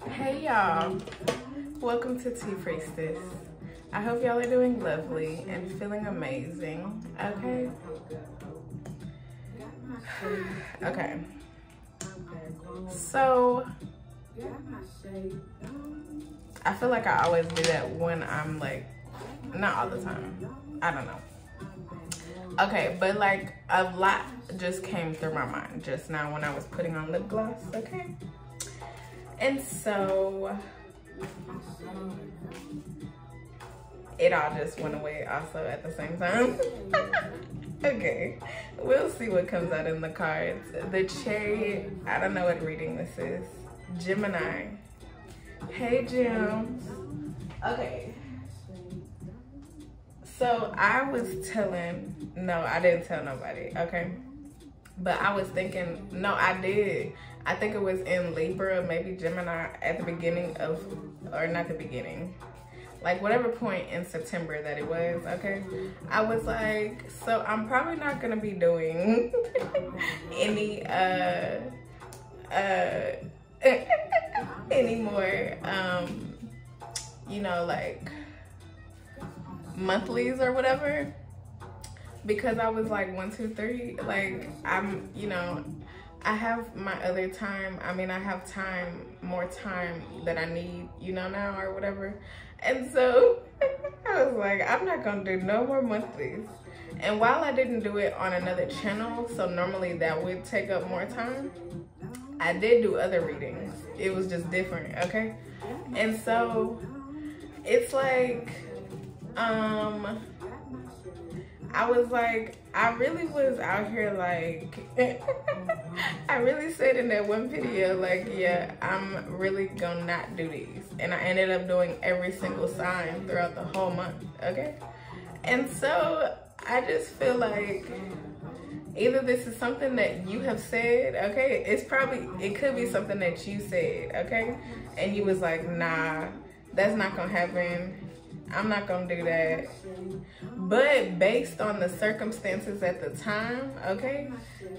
Hey y'all, welcome to Tea Priestess. I hope y'all are doing lovely and feeling amazing, okay? Okay, so I feel like I always do that when I'm like, not all the time, I don't know. Okay, but like a lot just came through my mind just now when I was putting on lip gloss, okay? And so it all just went away also at the same time. Okay, we'll see what comes out in the cards. The Chariot, I don't know what reading this is. Gemini. Hey, Gems. Okay. So I was telling, no, I didn't tell nobody, okay? But I was thinking, no, I did. I think it was in Libra, maybe Gemini at the beginning of, or not the beginning, like whatever point in September that it was, okay? I was like, so I'm probably not gonna be doing any, any more, you know, like monthlies or whatever, because I was like 1, 2, 3, like I'm, you know, I have my other time. I mean, I have time, more time that I need, you know, now or whatever. And so I was like, I'm not gonna do no more monthlies. And while I didn't do it on another channel, so normally that would take up more time, I did do other readings. It was just different, okay? And so it's like, I was like, I really was out here like, I really said in that one video, like, yeah, I'm really gonna not do these. And I ended up doing every single sign throughout the whole month, okay? And so I just feel like either this is something that you have said, okay? It's probably, it could be something that you said, okay? And you was like, nah, that's not gonna happen. I'm not gonna do that. But based on the circumstances at the time, okay,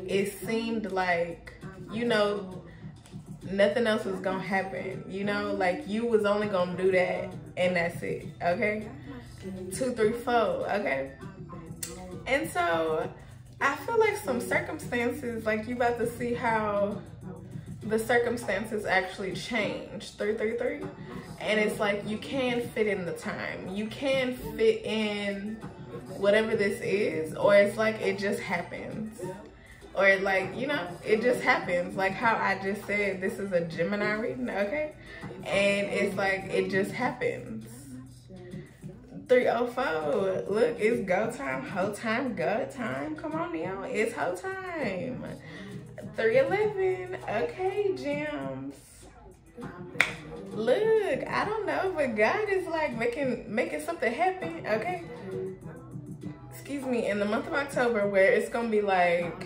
it seemed like, you know, nothing else was gonna happen. You know, like you was only gonna do that and that's it, okay? 2, 3, 4, okay? And so I feel like some circumstances, like you about to see how the circumstances actually change. 3, 3, 3. And it's like you can fit in the time. You can fit in whatever this is, or it's like it just happens. Or like, you know, it just happens. Like how I just said, this is a Gemini reading, okay? And it's like, it just happens. 304, look, it's go time, ho time, go time. Come on now, it's ho time. 311, okay, Gems. Look, I don't know, but God is like making something happen, okay? Excuse me, in the month of October, where it's gonna be like,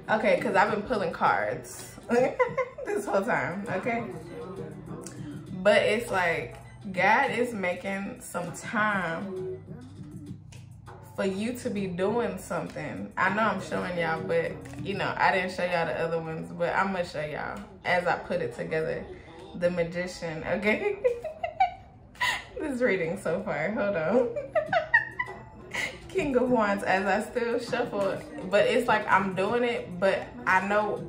okay, because I've been pulling cards this whole time, okay? But it's like, God is making some time for you to be doing something. I know I'm showing y'all, but you know, I didn't show y'all the other ones, but I'm gonna show y'all as I put it together. The Magician, okay? This reading so far, hold on. King of Wands as I still shuffle, but it's like I'm doing it, but I know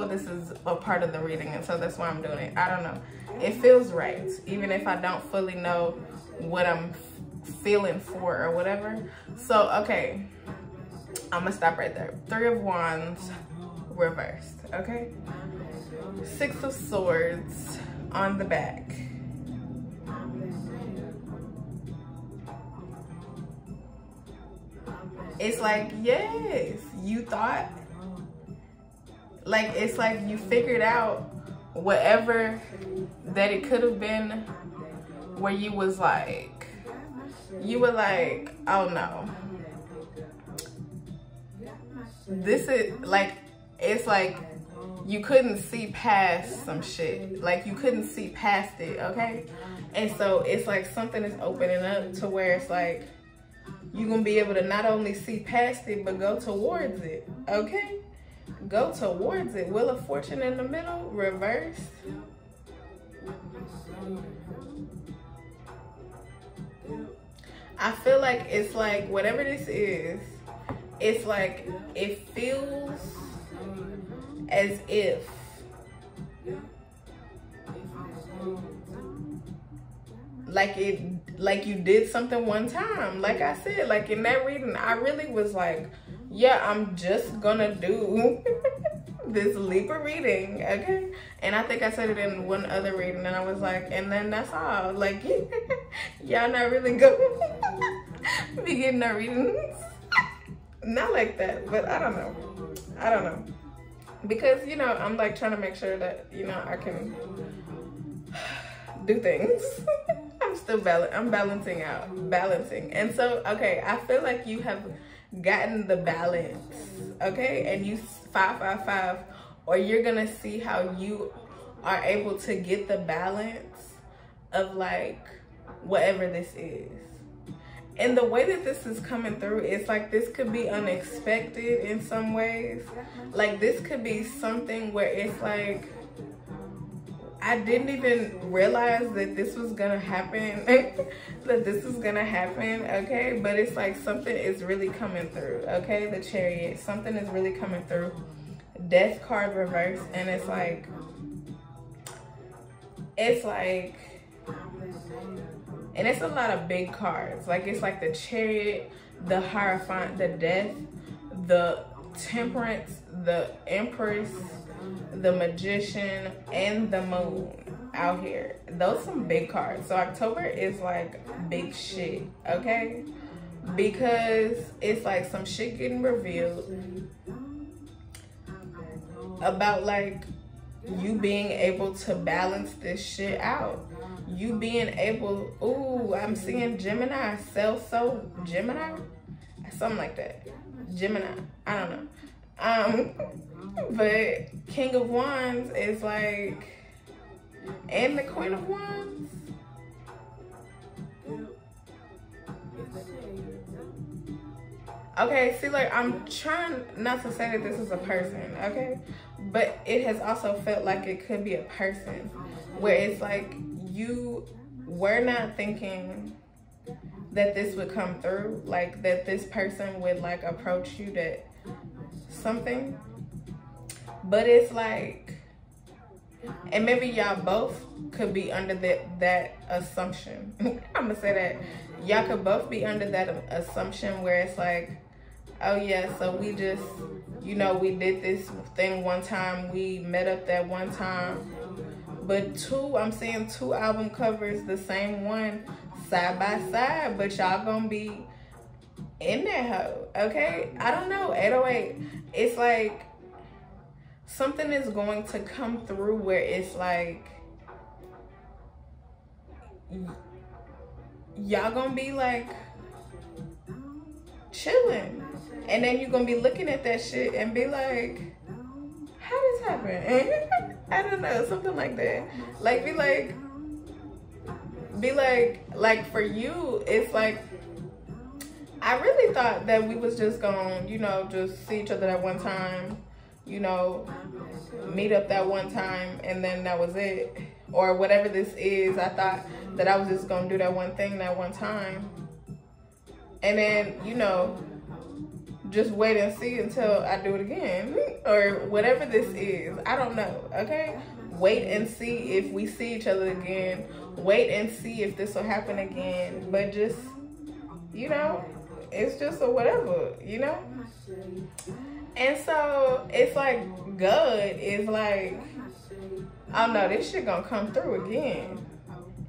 this is a part of the reading, and so that's why I'm doing it. I don't know. It feels right, even if I don't fully know what I'm feeling for or whatever. So, okay, I'm gonna stop right there. 3 of Wands reversed, okay? 6 of Swords on the back. It's like, yes, you thought, like, it's like you figured out whatever that it could have been, where you was like, you were like, oh no, this is like, it's like you couldn't see past some shit. Like you couldn't see past it, okay? And so it's like something is opening up to where it's like you're gonna be able to not only see past it, but go towards it, okay? Go towards it. Wheel of Fortune in the middle, reversed. I feel like it's like whatever this is, it's like it feels as if like you did something one time. Like I said, like in that reading, I really was like, yeah, I'm just gonna do this Libra reading, okay? And I think I said it in one other reading, and I was like, and then that's all. Like, y'all not really gonna be getting no readings. Not like that, but I don't know. Because, you know, I'm like trying to make sure that, you know, I can do things. I'm balancing. And so, okay, I feel like you have gotten the balance, okay? And you 555, or you're gonna see how you are able to get the balance of like whatever this is. And the way that this is coming through, it's like this could be unexpected in some ways. Like this could be something where it's like, I didn't even realize that this was gonna happen, that this is gonna happen, okay? But it's like something is really coming through, okay? The Chariot, something is really coming through. Death card reverse, and it's like, and it's a lot of big cards. Like it's like the Chariot, the Hierophant, the Death, the Temperance, the Empress, the Magician, and the Moon out here. Those are some big cards. So October is like big shit, okay? Because it's like some shit getting revealed about like you being able to balance this shit out. You being able, ooh, I'm seeing Gemini, Celso, Gemini? Something like that. Gemini, I don't know. But King of Wands is like, and the Queen of Wands. Okay, see, like, I'm trying not to say that this is a person, okay? But it has also felt like it could be a person where it's like you were not thinking that this would come through, like that this person would like approach you, that something. But it's like, and maybe y'all both could be under that assumption. I'm gonna say that y'all could both be under that assumption where it's like, oh yeah, so we just, you know, we did this thing one time, we met up that one time. But two, I'm seeing two album covers, the same one, side by side, but y'all gonna be in that hoe, okay? I don't know, 808, it's like something is going to come through where it's like y'all gonna be like chilling, and then you're gonna be looking at that shit and be like, how this happen? I don't know, something like that. Like be like for you, it's like, I really thought that we was just gonna, you know, just see each other that one time, you know, meet up that one time, and then that was it. Or whatever this is, I thought that I was just gonna do that one thing that one time. And then, you know, just wait and see until I do it again. Or whatever this is, I don't know, okay? Wait and see if we see each other again. Wait and see if this will happen again. But just, you know, it's just a whatever, you know? And so it's like good is like, oh no, this shit gonna come through again.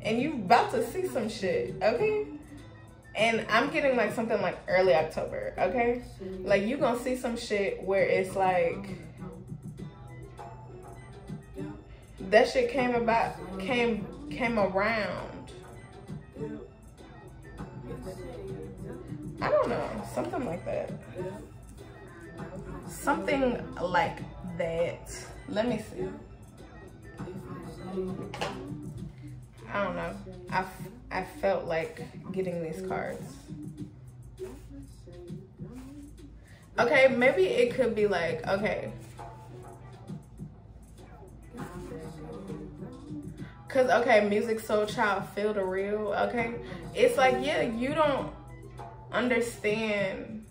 And you about to see some shit, okay? And I'm getting like something like early October, okay? Like you gonna see some shit where it's like, that shit came around. I don't know, something like that. Something like that. Let me see. I don't know. I felt like getting these cards. Okay, maybe it could be like, okay. Cause okay, Musiq Soulchild, Feel the Real, okay? It's like, yeah, you don't understand.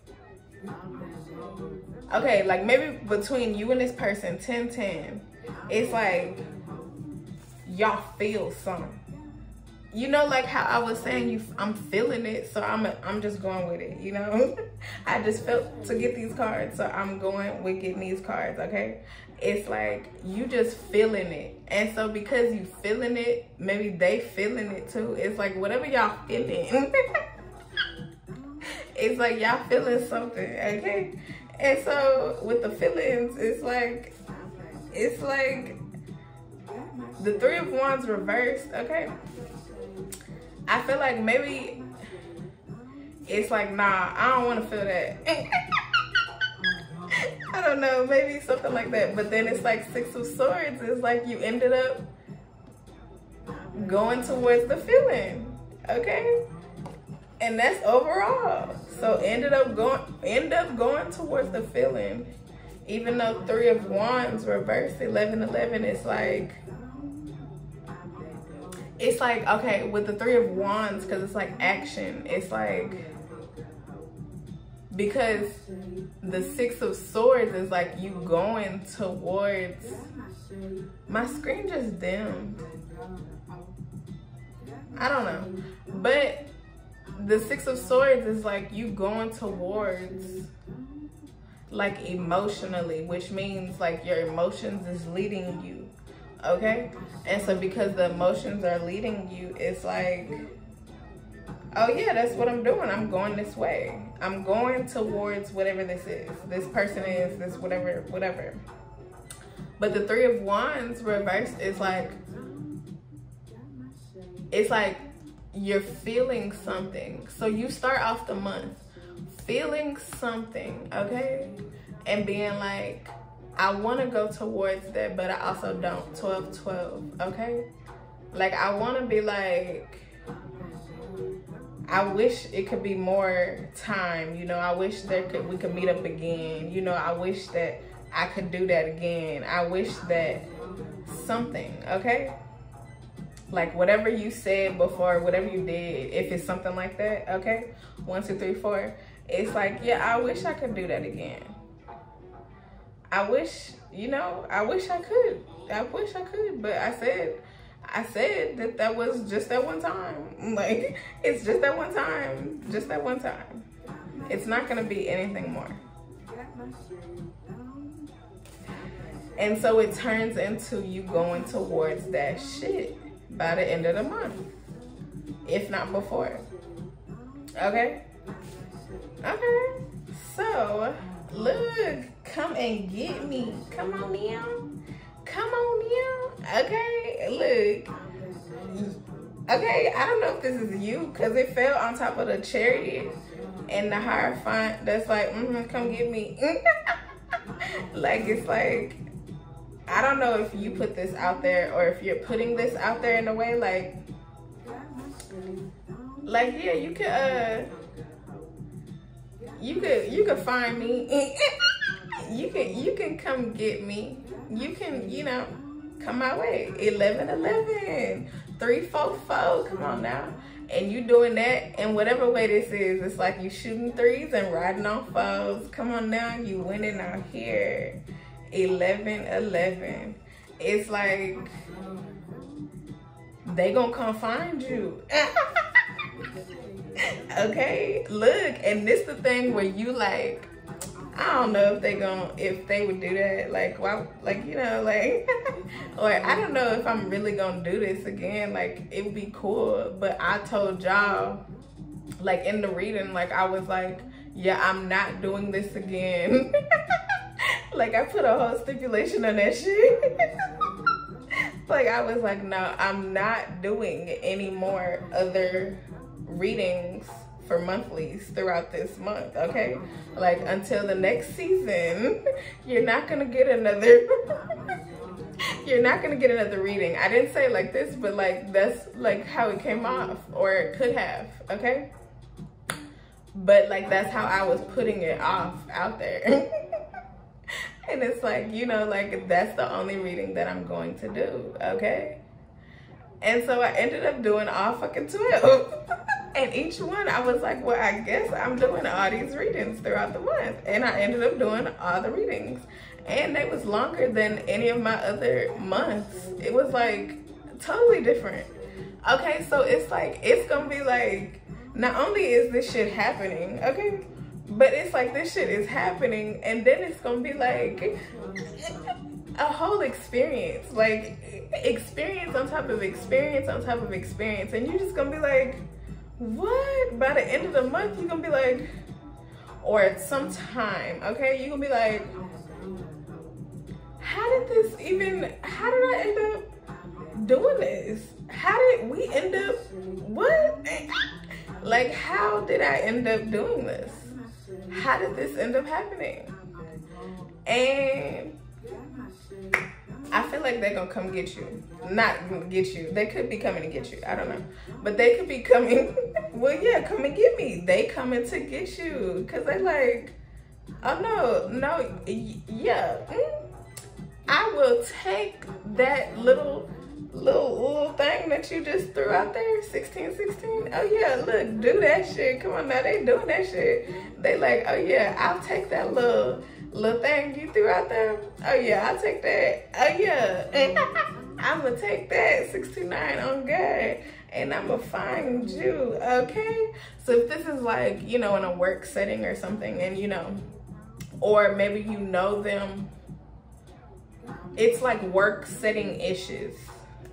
Okay, like maybe between you and this person, 10-10, it's like y'all feel something. You know, like how I was saying, I'm feeling it, so I'm just going with it, you know? I just felt to get these cards, so I'm going with getting these cards, okay? It's like you just feeling it. And so because you feeling it, maybe they feeling it too. It's like whatever y'all feeling. It's like y'all feeling something, okay? And so with the feelings, it's like the Three of Wands reversed, okay? I feel like maybe it's like, nah, I don't want to feel that. I don't know, maybe something like that. But then it's like Six of Swords. It's like you ended up going towards the feeling, okay? And that's overall. So end up going towards the feeling. Even though Three of Wands reversed 11-11, it's like, okay, with the Three of Wands, because it's like action, it's like, because the Six of Swords is like you going towards, my screen just dimmed. I don't know. But the Six of Swords is like you going towards, like emotionally, which means like your emotions is leading you. Okay? And so because the emotions are leading you, it's like, oh yeah, that's what I'm doing. I'm going this way. I'm going towards whatever this is. This person is, this whatever. But the Three of Wands reversed is like, it's like you're feeling something. So you start off the month feeling something, okay? And being like, I want to go towards that, but I also don't. 12-12, okay? Like, I want to be like, I wish it could be more time, you know? I wish we could meet up again, you know? I wish that I could do that again. I wish that something, okay? Like, whatever you said before, whatever you did, if it's something like that, okay? 1, 2, 3, 4. It's like, yeah, I wish I could do that again. I wish, you know, I wish I could. I wish I could, but I said that was just that one time. Like, it's just that one time. Just that one time. It's not going to be anything more. And so it turns into you going towards that shit by the end of the month. If not before. Okay? Okay. So, look. Come and get me. Come on now. Come on now. Okay, look. Okay, I don't know if this is you, because it fell on top of the Chariot and the Hierophant that's like, come get me. Like, it's like, I don't know if you put this out there or if you're putting this out there in a way like yeah, you could find me. You can come get me. You can, you know, come my way. 11-11, 3-4-4. Come on now. And you doing that in whatever way this is. It's like you shooting threes and riding on fours. Come on now, you winning out here. 11-11. It's like they gonna come find you. Okay, look, and this the thing where you like, I don't know if they would do that, like, why, like, you know, like, or I don't know if I'm really gonna do this again. Like, it would be cool, but I told y'all, like, in the reading, like, I was like, yeah, I'm not doing this again. Like, I put a whole stipulation on that shit. Like, I was like, no, I'm not doing any more other readings for monthlies throughout this month, okay? Like, until the next season, you're not gonna get another you're not gonna get another reading. I didn't say it like this, but like that's like how it came off, or it could have, okay? But like that's how I was putting it off out there. And it's like, you know, like that's the only reading that I'm going to do, okay? And so I ended up doing all fucking 12. And each one, I was like, well, I guess I'm doing all these readings throughout the month. And I ended up doing all the readings. And they was longer than any of my other months. It was like totally different. Okay, so it's like, it's gonna be like, not only is this shit happening, okay, but it's like this shit is happening, and then it's gonna be like a whole experience, like experience on top of experience on top of experience, and you're just gonna be like, what? By the end of the month, you're gonna be like, or at some time, okay, you're gonna be like, how did I end up doing this? How did we end up, what? Like, how did I end up doing this? How did this end up happening? And I feel like they're gonna come get you. Not get you. They could be coming to get you. I don't know. But they could be coming. Well, yeah, come and get me. They coming to get you. Because they like, oh, no, yeah. I will take that little thing that you just threw out there, 1616. Oh yeah, look, do that shit. Come on now, they doing that shit. They like, oh yeah, I'll take that little thing you threw out there. Oh yeah, I'll take that. Oh yeah, and I'm gonna take that 69 on God, and I'm gonna find you. Okay, so if this is like, you know, in a work setting or something, and you know, or maybe you know them, it's like work setting issues.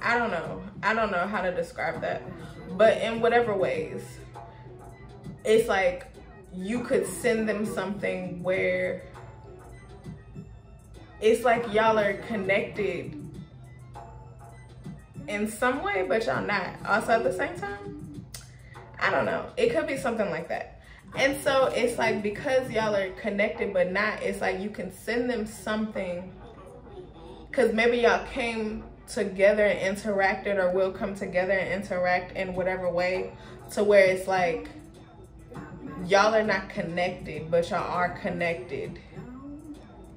I don't know how to describe that, but in whatever ways, it's like you could send them something where it's like y'all are connected in some way, but y'all not also at the same time. I don't know, it could be something like that. And so it's like, because y'all are connected but not, it's like you can send them something because maybe y'all came together and interacted, or will come together and interact in whatever way, to where it's like y'all are not connected but y'all are connected.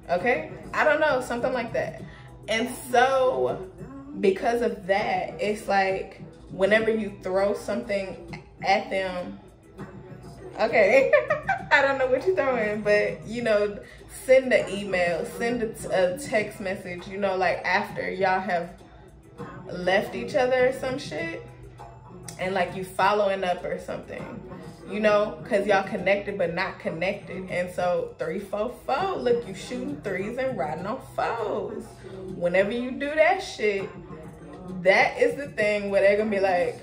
Okay, I don't know, something like that. And so because of that, it's like whenever you throw something at them, okay, I don't know what you're throwing, but you know, send an email, send a text message, you know, like after y'all have left each other or some shit, and like you following up or something, you know, because y'all connected but not connected. And so 3, 4, 4, look, you shooting 3s and riding on 4s. Whenever you do that shit, that is the thing where they're gonna be like,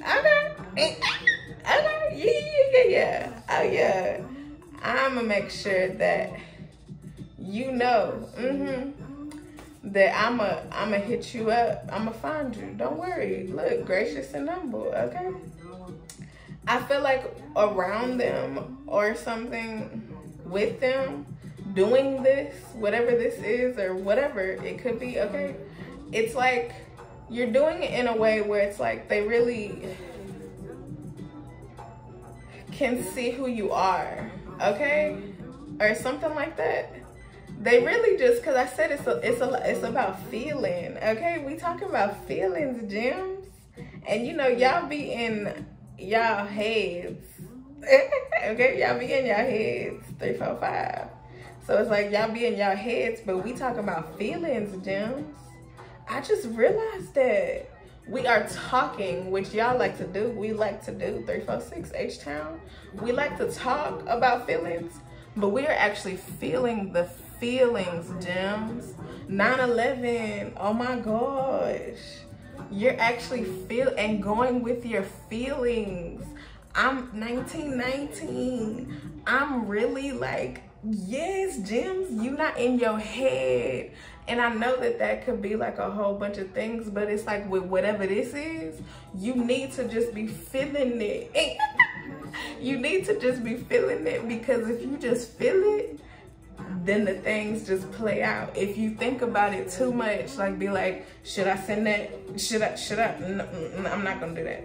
okay, yeah, oh yeah, I'm gonna make sure that you know, that I'ma hit you up, I'ma find you, don't worry, look, gracious and humble, okay? I feel like around them or something, with them, doing this, whatever this is or whatever it could be, okay? It's like you're doing it in a way where it's like they really can see who you are, okay? Or something like that. They really just, because I said it's about feeling, okay? We talking about feelings, gems. And you know, y'all be in y'all heads, okay? Y'all be in y'all heads, 3, 4, 5. So it's like y'all be in y'all heads, but we talking about feelings, gems. I just realized that we are talking, which y'all like to do. We like to do 346 H-Town. We like to talk about feelings, but we are actually feeling the feelings, gems. 9/11, oh my gosh. You're actually and going with your feelings. I'm 1919. I'm really like, yes, gems, you not in your head. And I know that that could be like a whole bunch of things, but it's like with whatever this is, you need to just be feeling it. You need to just be feeling it, because if you just feel it, then the things just play out. If you think about it too much, like be like, should I send that? Should I? No, I'm not gonna do that.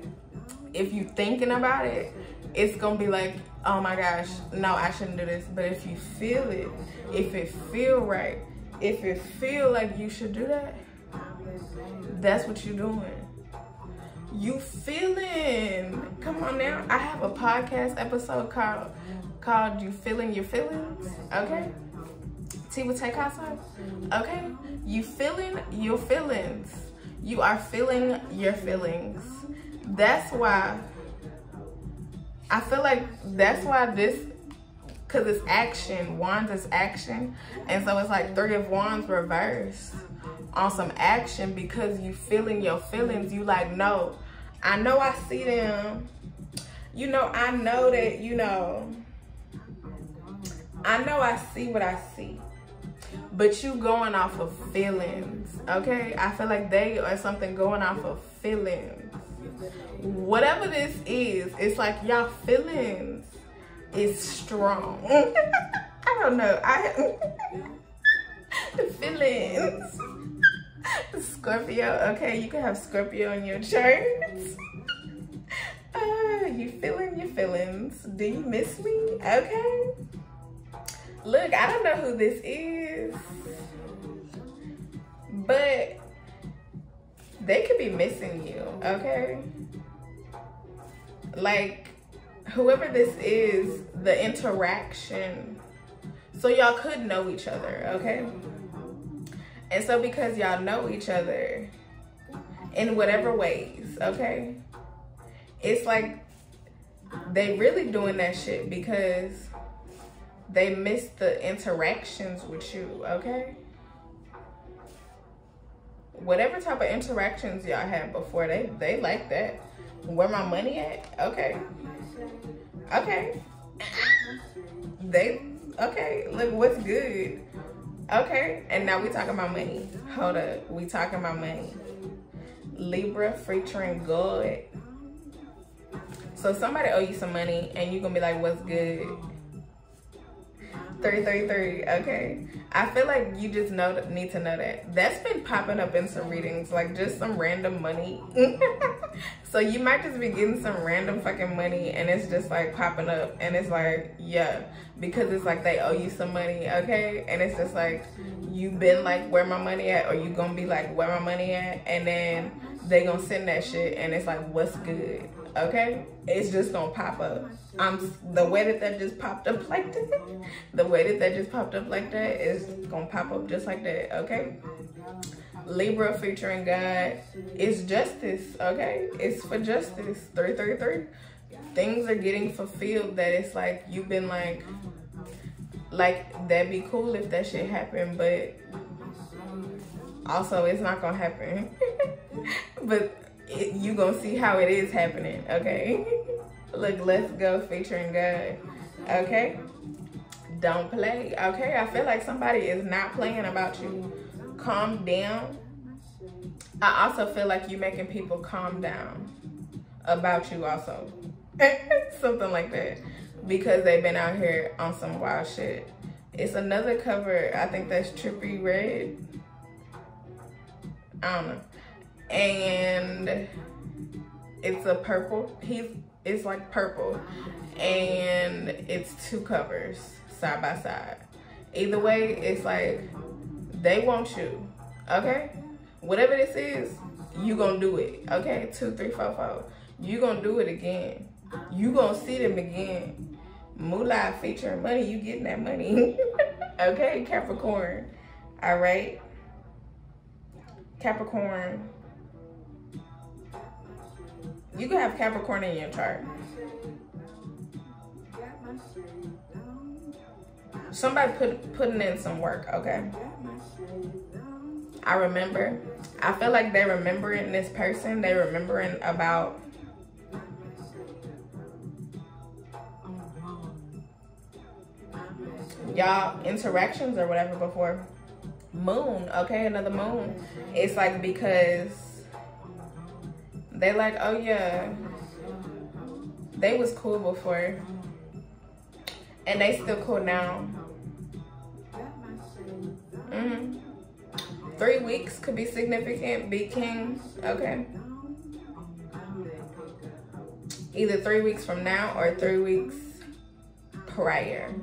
If you thinking about it, it's gonna be like, oh my gosh, no, I shouldn't do this. But if you feel it, if it feel right, if it feel like you should do that, that's what you're doing. You feeling? Come on now. I have a podcast episode called You Feeling Your Feelings, okay? T with Tay Casa, okay? You feeling your feelings. You are feeling your feelings. That's why I feel like that's why this, because it's action. Wands is action. And so it's like 3 of Wands reversed on some action, because you feeling your feelings. You like, no, I know I see them. You know, I know that, you know, I know I see what I see. But you going off of feelings, okay? I feel like they or something going off of feelings. Whatever this is, it's like y'all feelings is strong. I don't know. The feelings. Scorpio, okay? You can have Scorpio in your chart. You feeling your feelings. Do you miss me? Okay. Look, I don't know who this is, but they could be missing you, okay? Like, whoever this is, the interaction. So y'all could know each other, okay? And so because y'all know each other in whatever ways, okay? It's like they really doing that shit because they miss the interactions with you, okay? Whatever type of interactions y'all had before, they like that. Where my money at? Okay. Okay. Okay, look, what's good? Okay, and now we talking about money. Hold up, we talking about money. Libra featuring God. So somebody owe you some money and you gonna be like, what's good? 333, okay. I feel like you just need to know that. That's been popping up in some readings, like just some random money. So you might just be getting some random fucking money and it's just like popping up and it's like, yeah, because it's like they owe you some money, okay? And it's just like, you been like, where my money at? Or you gonna be like, where my money at? And then they gonna send that shit and it's like, what's good? Okay, it's just gonna pop up. The way that just popped up like that, the way that just popped up like that is gonna pop up just like that, okay? Libra featuring God is justice, okay? It's for justice. 333. Things are getting fulfilled that it's like you've been like that'd be cool if that shit happened, but also it's not gonna happen. But you gonna see how it is happening, okay? Look, let's go featuring God, okay? Don't play, okay? I feel like somebody is not playing about you. Calm down. I also feel like you're making people calm down about you also. Something like that. Because they've been out here on some wild shit. It's another cover. I think that's Trippie Redd. I don't know. And it's a purple. It's like purple. And it's 2 covers side by side. Either way, it's like they want you, okay? Whatever this is, you gonna do it, okay? 2, 3, 4, 4. You gonna do it again. You gonna see them again. Moolah featuring money, you getting that money. Okay, Capricorn. All right. Capricorn. You can have Capricorn in your chart. Somebody putting in some work, okay? I remember. I feel like they're remembering this person. They're remembering about y'all interactions or whatever before. Moon, okay? Another moon. It's like because they like, oh yeah, they was cool before and they still cool now. 3 weeks could be significant. Big King, okay? Either 3 weeks from now or 3 weeks prior.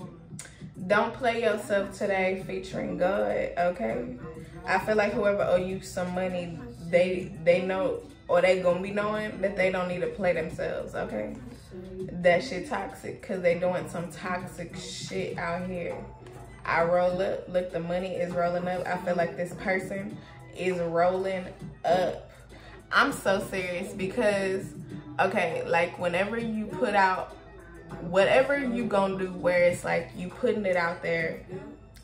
Don't play yourself today featuring God, okay? I feel like whoever owe you some money, they know or they gonna be knowing that they don't need to play themselves, okay? That shit toxic, because they doing some toxic shit out here. I roll up, look, the money is rolling up. I feel like this person is rolling up. I'm so serious because, okay, like whenever you put out, whatever you gonna do where it's like you putting it out there,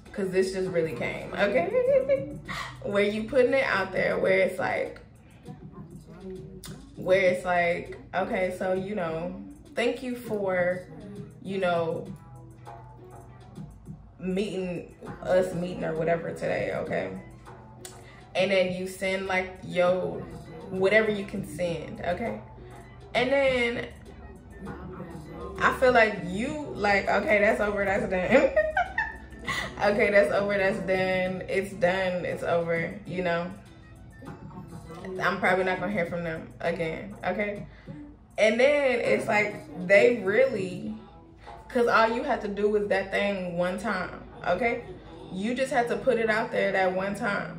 because this just really came, okay? Where you putting it out there where it's like, okay, so, you know, thank you for, you know, meeting or whatever today, okay? And then you send like, yo, whatever you can send, okay? And then I feel like you like, okay, that's over, that's done. Okay, that's over, that's done. It's done, it's over, you know? I'm probably not gonna hear from them again, okay? And then it's like, they really, cause all you have to do is that thing one time, okay? You just have to put it out there that one time.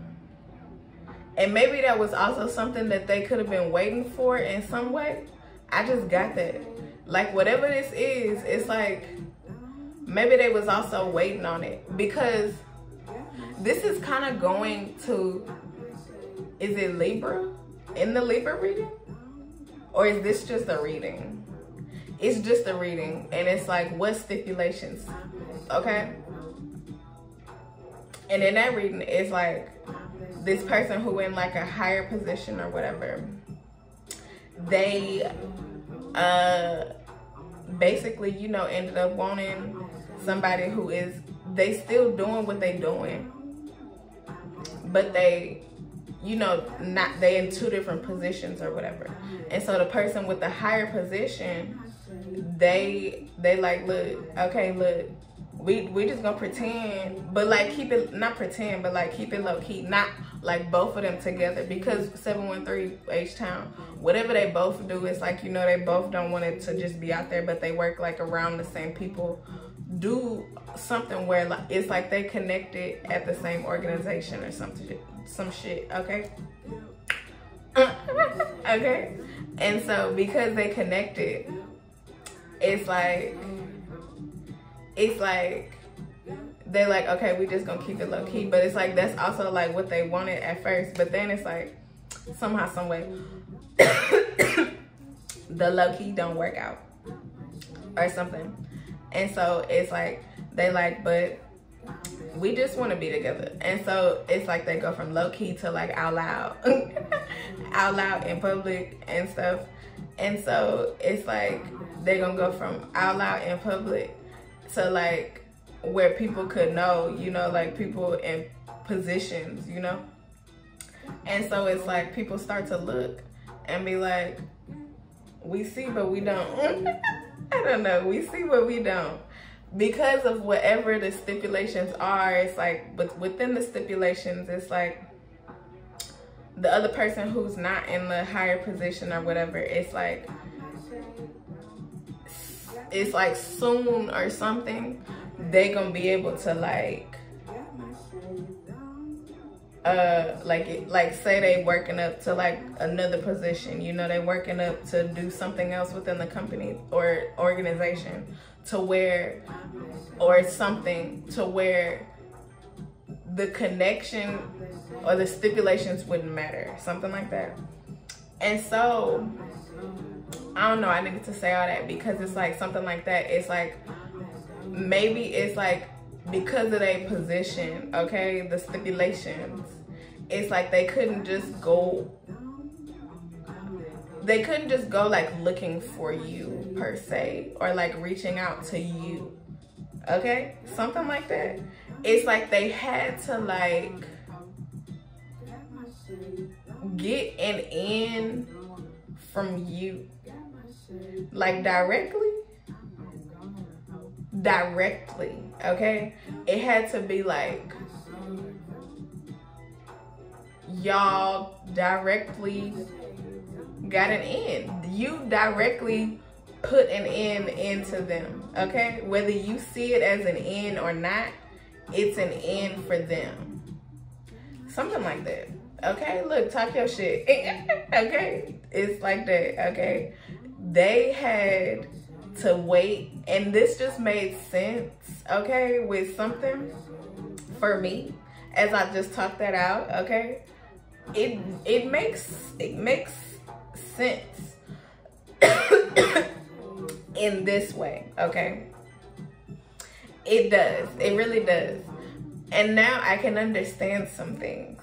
And maybe that was also something that they could have been waiting for in some way. I just got that. Like, whatever this is, it's like, maybe they was also waiting on it. Because this is kind of going to, is it Libra? In the Libra reading? Or is this just a reading? It's just a reading. And it's like, what stipulations? Okay? And in that reading, it's like, this person who in like a higher position or whatever, they basically, you know, ended up wanting somebody who is, they still doing what they doing, but they, you know, not, they in two different positions or whatever. And so the person with the higher position, they like, look, okay, look, we just gonna pretend, but like keep it, not pretend, but like keep it low key, not like both of them together, because 713 H-Town, whatever they both do, it's like, you know, they both don't want it to just be out there, but they work like around the same people, do something where like, it's like they connected at the same organization or something, some shit, okay? Okay? And so because they connected, it's like they're like, okay, we just gonna keep it low key. But it's like, that's also like what they wanted at first. But then it's like, somehow, some way, the low key don't work out or something. And so it's like, they like, but we just want to be together. And so it's like they go from low key to like out loud, out loud in public and stuff. And so it's like, they're gonna go from out loud in public to like where people could know, you know, like people in positions, you know? And so it's like people start to look and be like, we see but we don't. I don't know, we see but we don't. Because of whatever the stipulations are, it's like, but within the stipulations, it's like the other person who's not in the higher position or whatever, it's like soon or something, they gonna be able to like say they working up to like another position, you know, they working up to do something else within the company or organization, to where, or something to where the connection or the stipulations wouldn't matter, something like that. And so I don't know, I needed to say all that because it's like something like that. It's like, maybe it's like because of their position, okay, the stipulations, it's like they couldn't just go like looking for you per se, or like reaching out to you, okay, something like that. It's like they had to like get an in from you, like directly, okay? It had to be like, y'all directly got an in. You directly put an in into them, okay? Whether you see it as an in or not, it's an in for them. Something like that. Okay, look, talk your shit. Okay, it's like that. Okay, they had to wait, and this just made sense. Okay, with something for me, as I just talked that out. Okay, it makes sense in this way. Okay, it does. It really does. And now I can understand some things.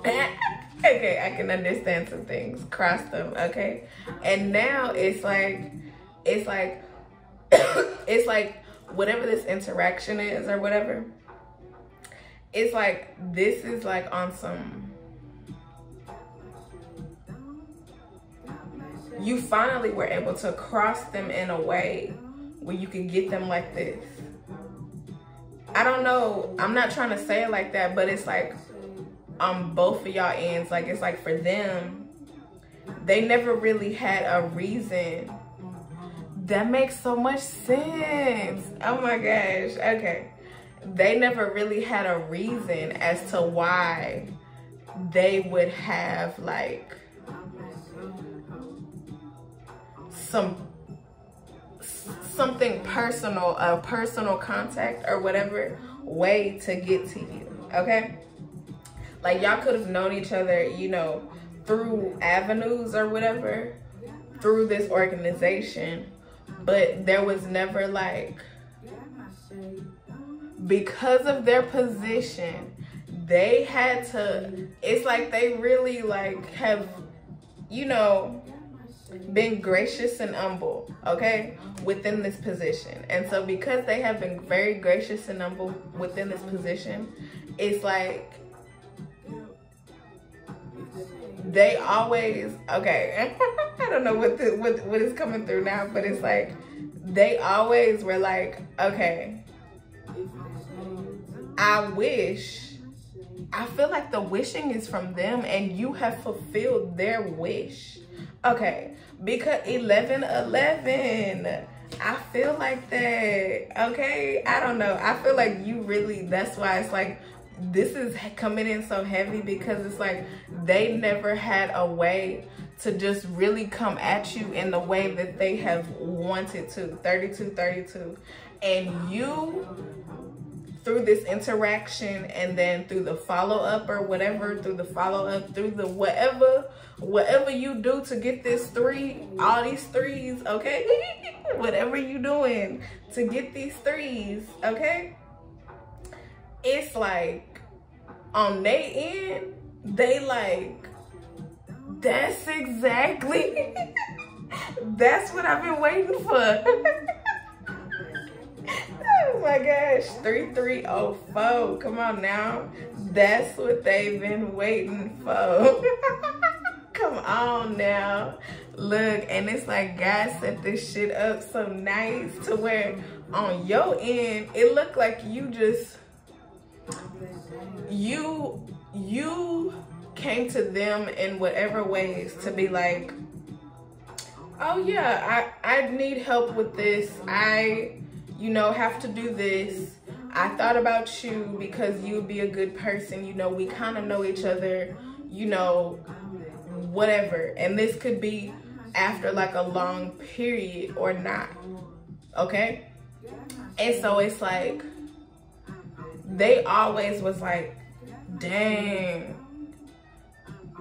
Okay, I can understand some things, cross them, okay? And now it's like it's like whatever this interaction is or whatever, it's like this is like on some, you finally were able to cross them in a way where you could get them like this. I don't know, I'm not trying to say it like that, but it's like on both of y'all ends, like it's like for them, they never really had a reason. That makes so much sense. Oh my gosh. Okay, they never really had a reason as to why they would have like something personal, a personal contact or whatever way to get to you. Okay, like y'all could have known each other, you know, through avenues or whatever, through this organization, but there was never like, because of their position, they had to, it's like they really like have, you know, been gracious and humble, okay, within this position. And so because they have been very gracious and humble within this position, it's like they always, okay, I don't know what is coming through now, but it's like they always were like, okay, I feel like the wishing is from them and you have fulfilled their wish. Okay, because 11-11, I feel like that. Okay, I don't know, I feel like you really, that's why it's like this is coming in so heavy, because it's like they never had a way to just really come at you in the way that they have wanted to. 32-32, and you, through this interaction and then through the follow-up or whatever, through the follow-up, through the whatever you do to get this three, all these threes, okay? Whatever you doing to get these threes, okay? It's like on their end, they like, that's exactly, that's what I've been waiting for. Oh my gosh, 3304, come on now. That's what they've been waiting for. Come on now. Look, and it's like God set this shit up so nice to where on your end, it looked like you just, you came to them in whatever ways to be like, oh yeah, I need help with this. I, you know, have to do this. I thought about you because you'd be a good person. You know, we kind of know each other, you know, whatever. And this could be after like a long period or not, okay? And so it's like, they always was like, dang,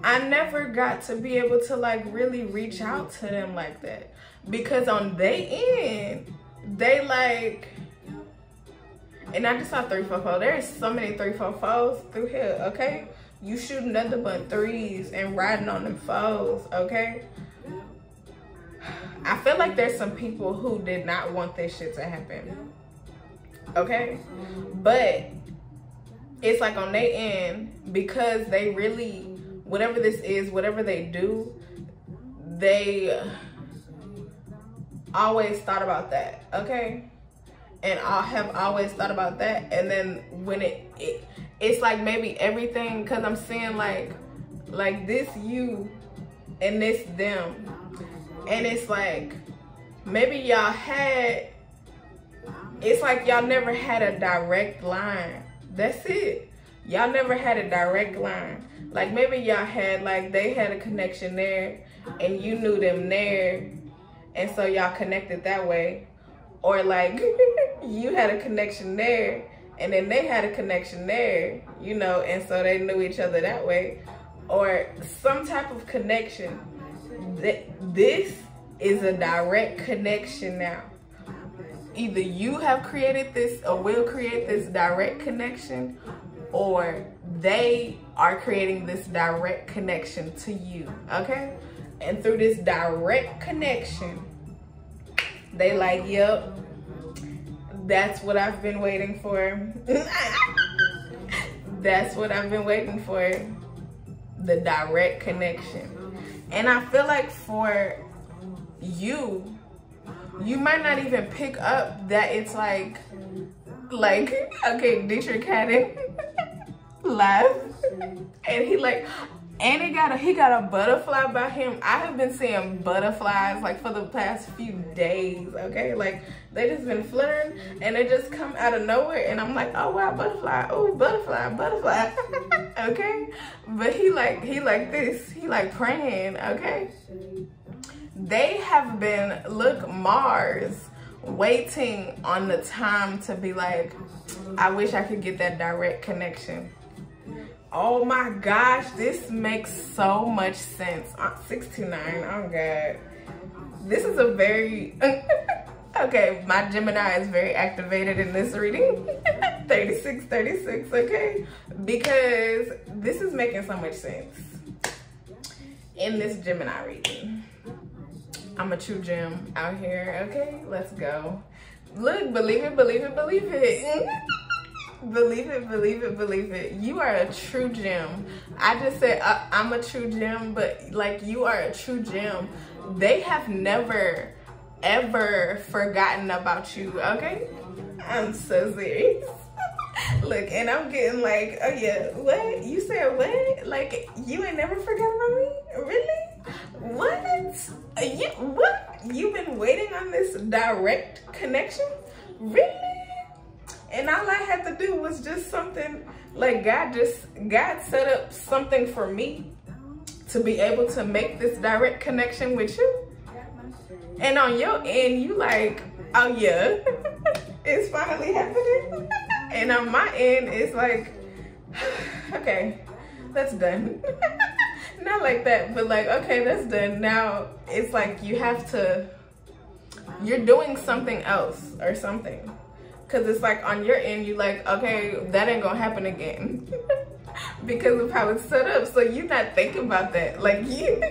I never got to be able to like really reach out to them like that. Because on their end, they like, and I just saw 344. There's so many 344s through here, okay? You shooting nothing but threes and riding on them foes, okay? I feel like there's some people who did not want this shit to happen, okay? But it's like on their end, because they really, whatever this is, whatever they do, they always thought about that, okay? And I have always thought about that. And then when it's like maybe everything, because I'm seeing like this you and this them. And it's like, maybe y'all had, it's like y'all never had a direct line. That's it. Y'all never had a direct line. Like maybe y'all had, like they had a connection there and you knew them there, and so y'all connected that way. Or like you had a connection there and then they had a connection there, you know, and so they knew each other that way. Or some type of connection. This is a direct connection now. Either you have created this or will create this direct connection, or they are creating this direct connection to you, okay? And through this direct connection, they like, yep, that's what I've been waiting for. That's what I've been waiting for, the direct connection. And I feel like for you, you might not even pick up that it's like, okay, Dietrich had it live, and he like, and he got a butterfly by him. I have been seeing butterflies like for the past few days, okay? Like they just been fluttering and they just come out of nowhere, and I'm like, oh wow, butterfly, oh butterfly, butterfly. Okay? But he like this, he like praying, okay? They have been, look, Mars, waiting on the time to be like, I wish I could get that direct connection. Oh my gosh, this makes so much sense. 69, oh God. This is a very, okay, my Gemini is very activated in this reading. 36, okay? Because this is making so much sense in this Gemini reading. I'm a true gem out here, okay? Let's go. Look, believe it, believe it, believe it. Believe it, believe it, believe it. You are a true gem. I just said I'm a true gem, but like you are a true gem. They have never, ever forgotten about you, okay? I'm so serious. Look, and I'm getting like, oh yeah, what? You said what? Like, you ain't never forgot about me? Really? What? What? You've been waiting on this direct connection? Really? And all I had to do was just something, like God set up something for me to be able to make this direct connection with you. And on your end, you like, oh yeah, it's finally happening. And on my end, it's like, okay, that's done. Not like that, but like, okay, that's done. Now it's like you have to, you're doing something else or something. Cause it's like on your end, you like, okay, that ain't gonna happen again. Because of how it's set up. So you're not thinking about that. Like you,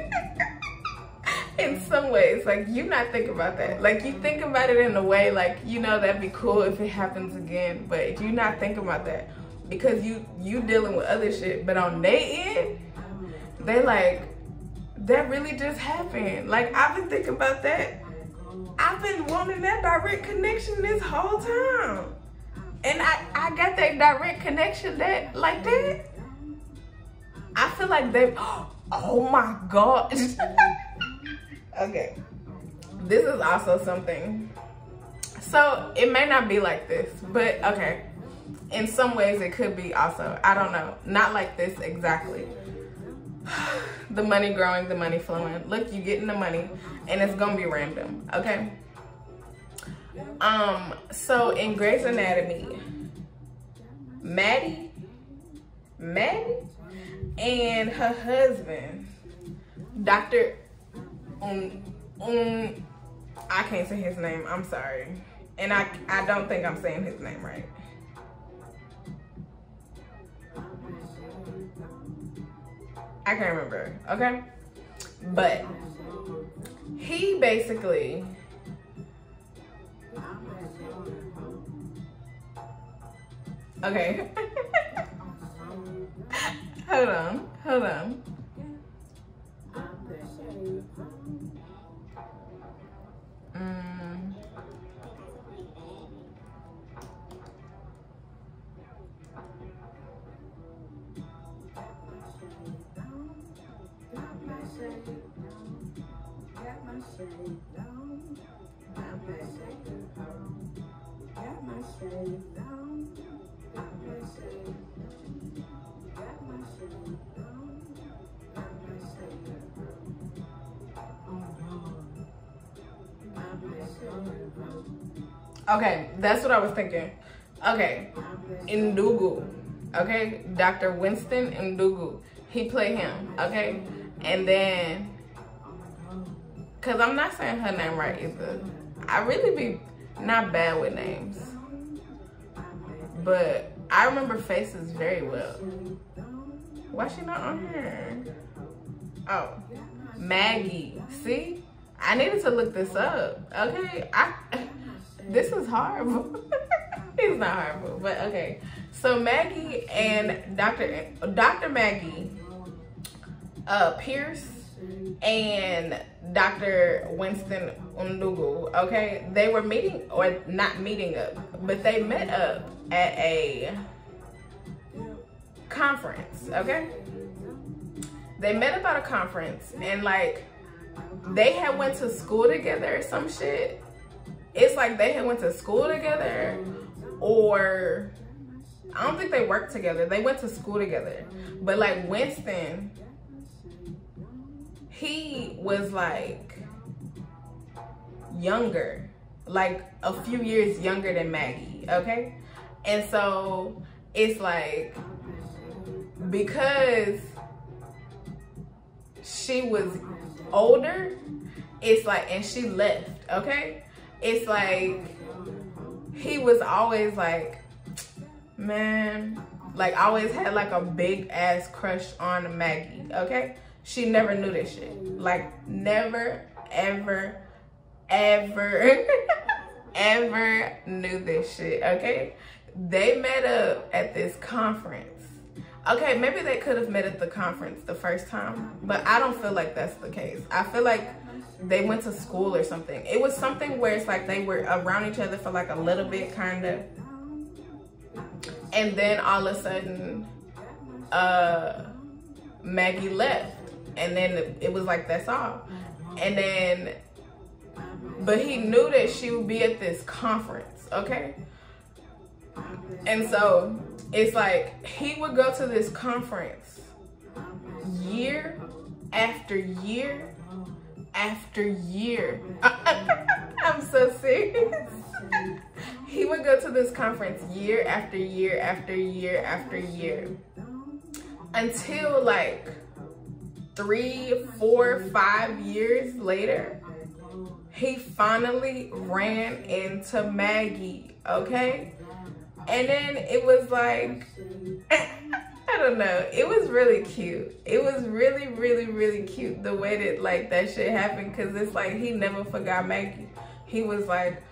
in some ways, like you're not thinking about that. Like you think about it in a way like, you know, that'd be cool if it happens again. But you're not thinking about that because you dealing with other shit. But on their end, they like, that really just happened. Like I've been thinking about that. I've been wanting that direct connection this whole time. And I got that direct connection that, like that. I feel like they, oh my God. Okay. This is also something. So it may not be like this, but okay. In some ways it could be also. I don't know. Not like this exactly. The money growing, the money flowing. Look, you getting the money and it's gonna be random, okay? So in Grey's Anatomy, Maddie and her husband, Dr. I can't say his name, I'm sorry. And I don't think I'm saying his name right. I can't remember, okay? But he basically, okay. Hold on. Okay, that's what I was thinking. Okay, Ndugu. Okay, Dr. Winston Ndugu. He played him. Okay, and then, cause I'm not saying her name right either. I really be not bad with names, but I remember faces very well. Why she not on here? Oh, Maggie. See, I needed to look this up. Okay, this is horrible. It's not horrible, but okay. So Maggie and Dr. Maggie Pierce and Dr. Winston Ndugu, okay, they were meeting, or not meeting up, but they met up at a conference, okay? They met up at a conference, and like they had went to school together or some shit. It's like they had went to school together, or I don't think they worked together. They went to school together. But like Winston, he was like younger, like a few years younger than Maggie, okay? And so it's like, because she was older, it's like, and she left, okay? It's like, he was always like, man, like always had like a big ass crush on Maggie, okay? She never knew this shit. Like never, ever, ever, ever knew this shit, okay? They met up at this conference. Okay, maybe they could have met at the conference the first time, but I don't feel like that's the case. I feel like they went to school or something. It was something where it's like they were around each other for like a little bit, kind of. And then all of a sudden, Maggie left. And then it was like, that's all. And then, but he knew that she would be at this conference, okay? And so it's like, he would go to this conference year after year after year. I'm so serious. He would go to this conference year after year after year after year until like 3, 4, 5 years later, he finally ran into Maggie, okay? And then it was like, I don't know, it was really cute. It was really, really, really cute the way that like that shit happened, because it's like he never forgot Maggie. He was like,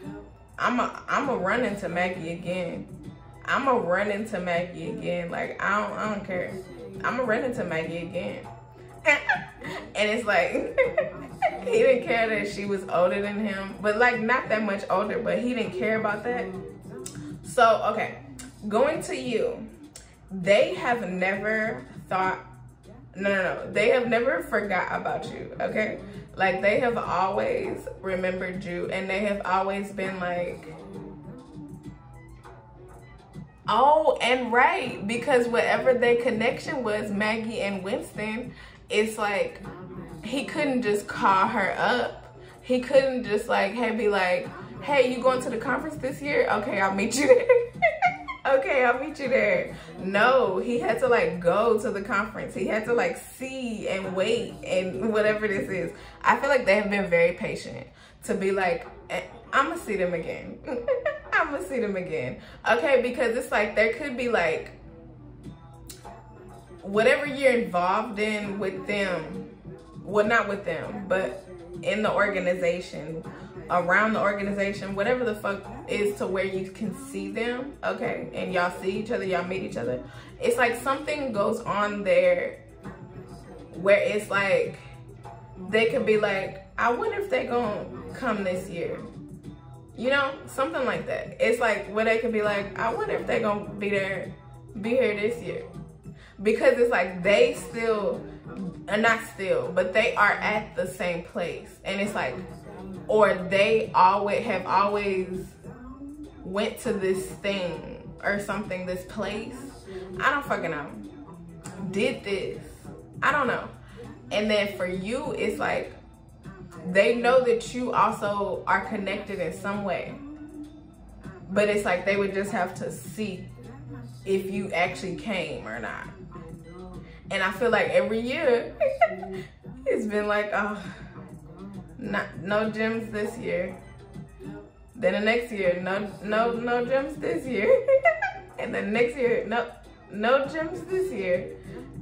I'ma run into Maggie again. I'ma run into Maggie again. Like I don't care. I'ma run into Maggie again. And it's like he didn't care that she was older than him, but like not that much older, but he didn't care about that. So okay, going to you, they have never thought, no, they have never forgot about you, okay? Like they have always remembered you, and they have always been like, oh, and right, because whatever their connection was, Maggie and Winston, it's like he couldn't just call her up. He couldn't just like, be like, hey, you going to the conference this year? Okay, I'll meet you there. Okay, I'll meet you there. No, he had to like go to the conference. He had to like see and wait and whatever this is. I feel like they have been very patient to be like, I'm gonna see them again. I'm gonna see them again. Okay, because it's like there could be like whatever you're involved in with them, well, not with them, but in the organization, around the organization, whatever the fuck is to where you can see them, okay, and y'all see each other, y'all meet each other. It's like something goes on there where it's like they could be like, I wonder if they gonna come this year. You know, something like that. It's like where they could be like, I wonder if they gonna be here this year. Because it's like they still, not still, but they are at the same place. And it's like, or they have always went to this thing or something, this place. I don't fucking know. Did this. I don't know. And then for you, it's like, they know that you also are connected in some way. but it's like they would just have to see if you actually came or not. And I feel like every year it's been like, oh, no gyms this year. Then the next year, no gyms this year. And then next year, no gyms this year.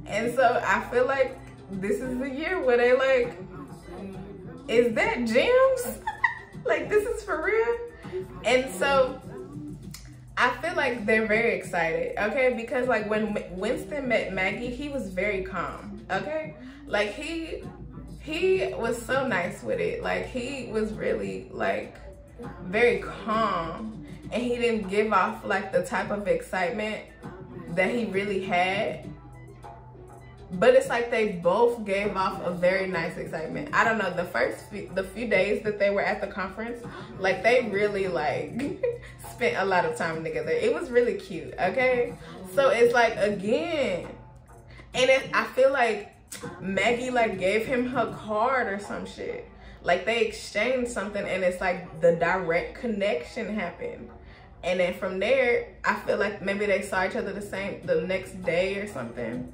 And so I feel like this is the year where they like, is that gyms? Like, this is for real? And so I feel like they're very excited, okay? Because like when Winston met Maggie, he was very calm, okay? Like he was so nice with it. Like he was really like very calm, and he didn't give off like the type of excitement that he really had. But it's like they both gave off a very nice excitement. I don't know, the few days that they were at the conference, like they really like spent a lot of time together. It was really cute, okay? So it's like, again, and I feel like Maggie like gave him her card or some shit. Like they exchanged something, and it's like the direct connection happened. And then from there, I feel like maybe they saw each other the next day or something.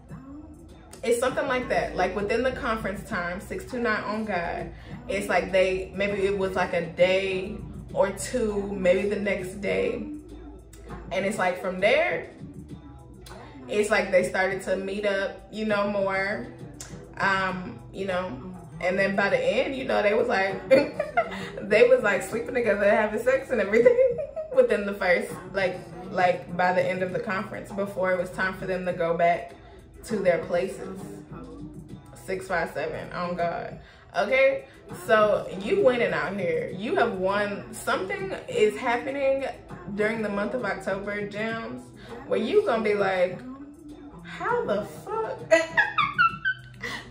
It's something like that. Like within the conference time, 629 on God, it's like maybe it was like a day or two, maybe the next day. And it's like from there, it's like they started to meet up, you know, more, you know, and then by the end, you know, they was like, they was like sleeping together, having sex and everything within the first, like by the end of the conference, before it was time for them to go back to their places. 657 on God. Okay, so you winning out here. You have won. Something is happening during the month of October, Gems, where you gonna be like, how the fuck?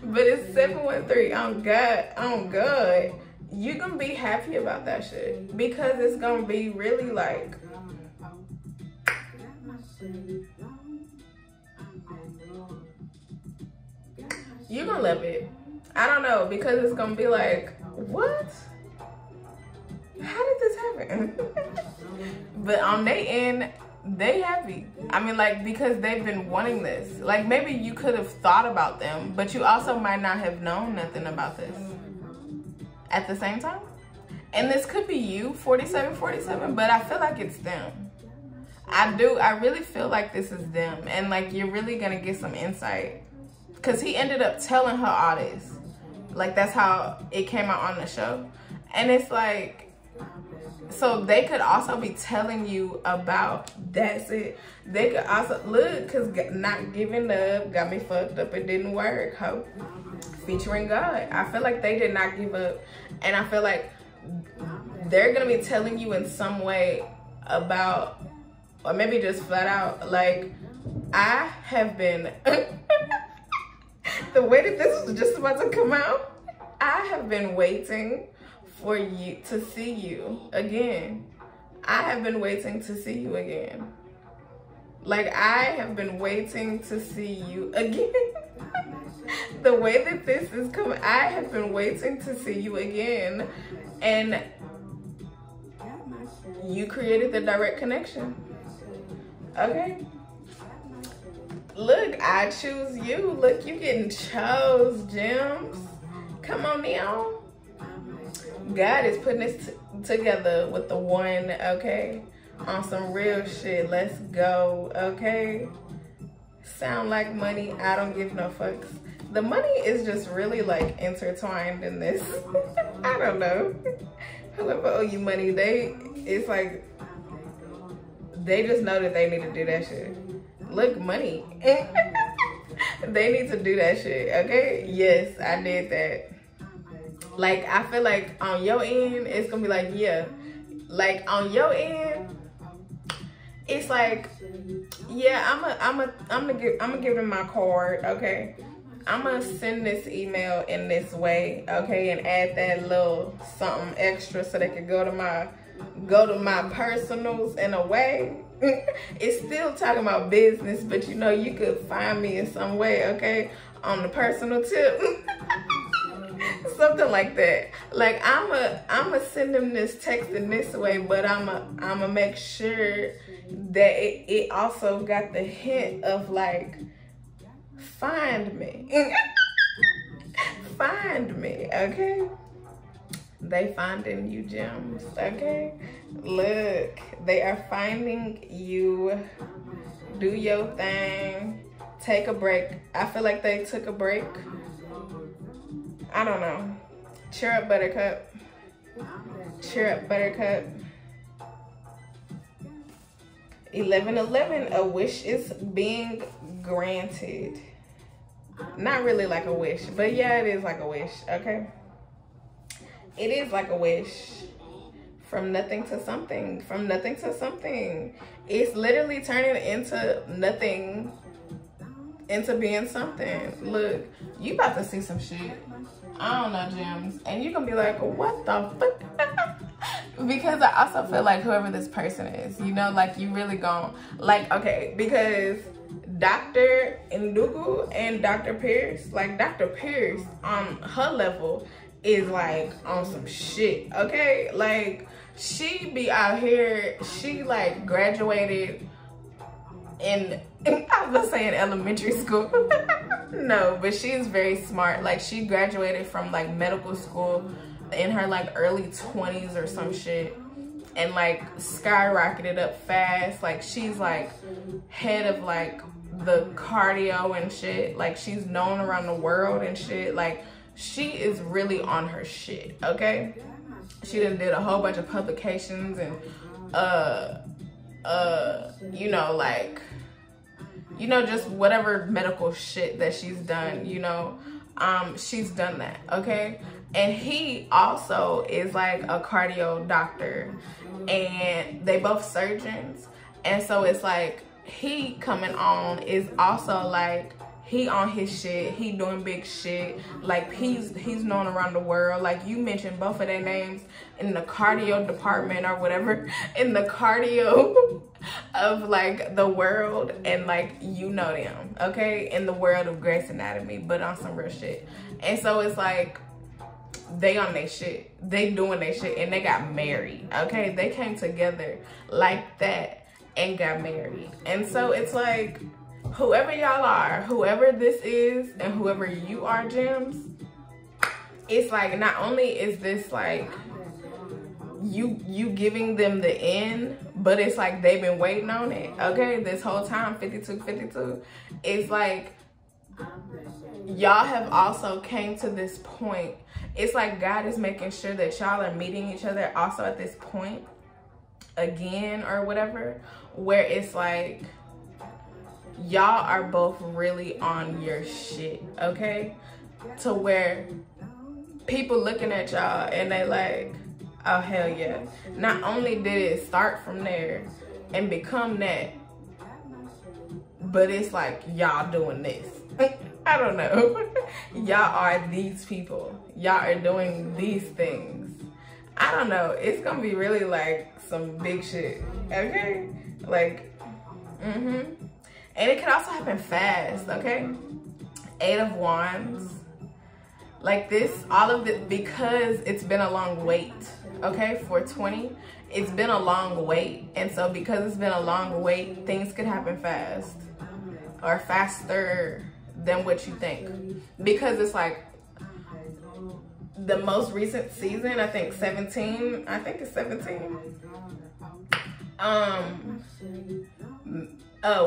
But it's 713 on God, on God. You're gonna be happy about that shit, because it's gonna be really like, you're gonna love it. I don't know, because it's gonna be like, what? How did this happen? But on their end, they happy. I mean, like, because they've been wanting this. Like, maybe you could have thought about them, but you also might not have known nothing about this at the same time. And this could be you, 4747, but I feel like it's them. I really feel like this is them. And like, you're really gonna get some insight. Because he ended up telling her all this. Like, that's how it came out on the show. And it's like, so they could also be telling you about, that's it. They could also, look, because Not Giving Up got me fucked up, it didn't work, ho. Featuring God. I feel like they did not give up. And I feel like they're going to be telling you in some way about, or maybe just flat out, like, I have been... The way that this was just about to come out, I have been waiting for you to see you again. I have been waiting to see you again. Like, I have been waiting to see you again. The way that this is coming, I have been waiting to see you again. And you created the direct connection. Okay? Look, I choose you. Look, you getting chose, Gems. Come on now. God is putting this together with the one, okay? On some real shit. Let's go, okay? Sound like money. I don't give no fucks. The money is just really like intertwined in this. I don't know. Whoever owe you money, it's like, they just know that they need to do that shit. Look, money. They need to do that shit, okay? Yes, I did that. Like, I feel like on your end, it's gonna be like, yeah. Like, on your end, it's like, yeah, I'm gonna give them my card, okay? I'm gonna send this email in this way, okay, and add that little something extra so they can go to my personals in a way. It's still talking about business, but you know, you could find me in some way, okay, on the personal tip. Something like that. Like I'ma send them this text in this way, but I'ma make sure that it also got the hint of like, find me. Find me, okay? They finding you, gems, okay? Look, they are finding you. Do your thing. Take a break. I feel like they took a break. I don't know. Cheer up, Buttercup. Cheer up, Buttercup. 1111, a wish is being granted. Not really like a wish, but yeah, it is like a wish, okay? It is like a wish. From nothing to something. From nothing to something. It's literally turning into nothing into being something. Look, you about to see some shit. I don't know, gems. And you gonna be like, what the fuck? Because I also feel like whoever this person is, you know, like you really gon' like, okay, because Dr. Ndugu and Dr. Pierce, like Dr. Pierce on her level is like on some shit, okay? Like she be out here, she like graduated in I was saying elementary school. No, but she's very smart. Like she graduated from like medical school in her like early 20s or some shit, and like skyrocketed up fast. Like she's like head of like the cardio and shit. Like she's known around the world and shit. Like she is really on her shit, okay? She done did a whole bunch of publications and you know, like, you know, just whatever medical shit that she's done, you know, she's done that, okay? And he also is like a cardio doctor, and they both surgeons. And so it's like he coming on is also like, he on his shit, he doing big shit. Like he's known around the world. Like you mentioned both of their names in the cardio department or whatever, in the cardio of like the world, and like you know them, okay, in the world of Grey's Anatomy, but on some real shit. And so it's like they on their shit, they doing their shit, and they got married, okay? They came together like that and got married. And so it's like, whoever y'all are, whoever this is, and whoever you are, gems, it's like not only is this like you giving them the end, but it's like they've been waiting on it, okay? This whole time, 5252. It's like y'all have also came to this point. It's like God is making sure that y'all are meeting each other also at this point again or whatever, where it's like y'all are both really on your shit, okay? To where people looking at y'all and they like, oh hell yeah. Not only did it start from there and become that, but it's like y'all doing this. I don't know. Y'all are these people. Y'all are doing these things. I don't know. It's gonna be really like some big shit, okay? Like, and it can also happen fast, okay? 8 of Wands. Like this, all of it, because it's been a long wait, okay? 420, it's been a long wait. And so because it's been a long wait, things could happen fast or faster than what you think. Because it's like the most recent season, I think 17, I think it's 17.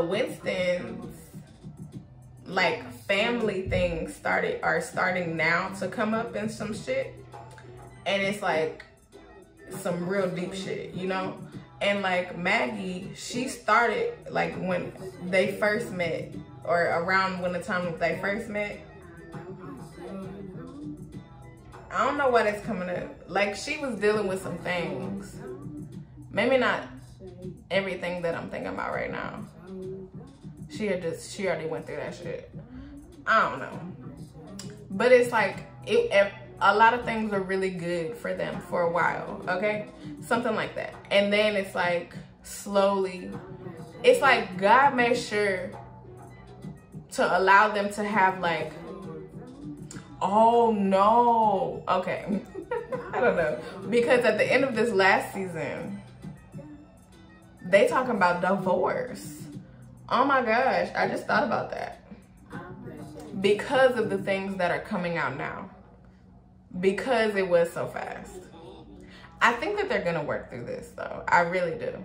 Winston's like family things are starting now to come up in some shit, and it's like some real deep shit, you know? And like Maggie, she started like when they first met, or around when the time that they first met. I don't know why that's coming up. Like she was dealing with some things, maybe not everything that I'm thinking about right now. She already went through that shit. I don't know. But it's like, a lot of things are really good for them for a while, okay? Something like that. And then it's like, slowly, it's like God made sure to allow them to have like, oh no, okay. I don't know. Because at the end of this last season, they talking about divorce. Oh my gosh, I just thought about that. Because of the things that are coming out now. Because it was so fast. I think that they're gonna work through this though. I really do.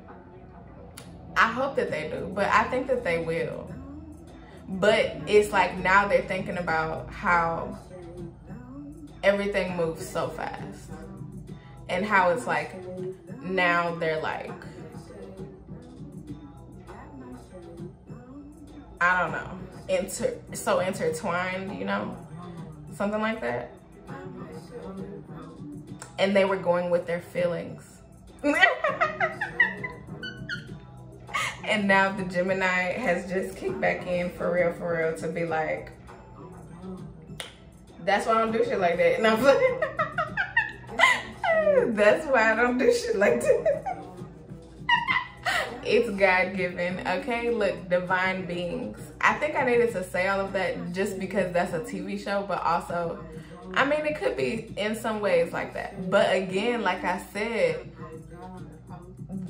I hope that they do, but I think that they will. But it's like now they're thinking about how everything moves so fast. And how it's like, now they're like, I don't know, so intertwined, you know? Something like that. And they were going with their feelings. And now the Gemini has just kicked back in for real, to be like, that's why I don't do shit like that. And I'm like, that's why I don't do shit like that. It's God-given, okay? Look, divine beings. I think I needed to say all of that just because that's a TV show, but also, I mean, it could be in some ways like that. But again, like I said,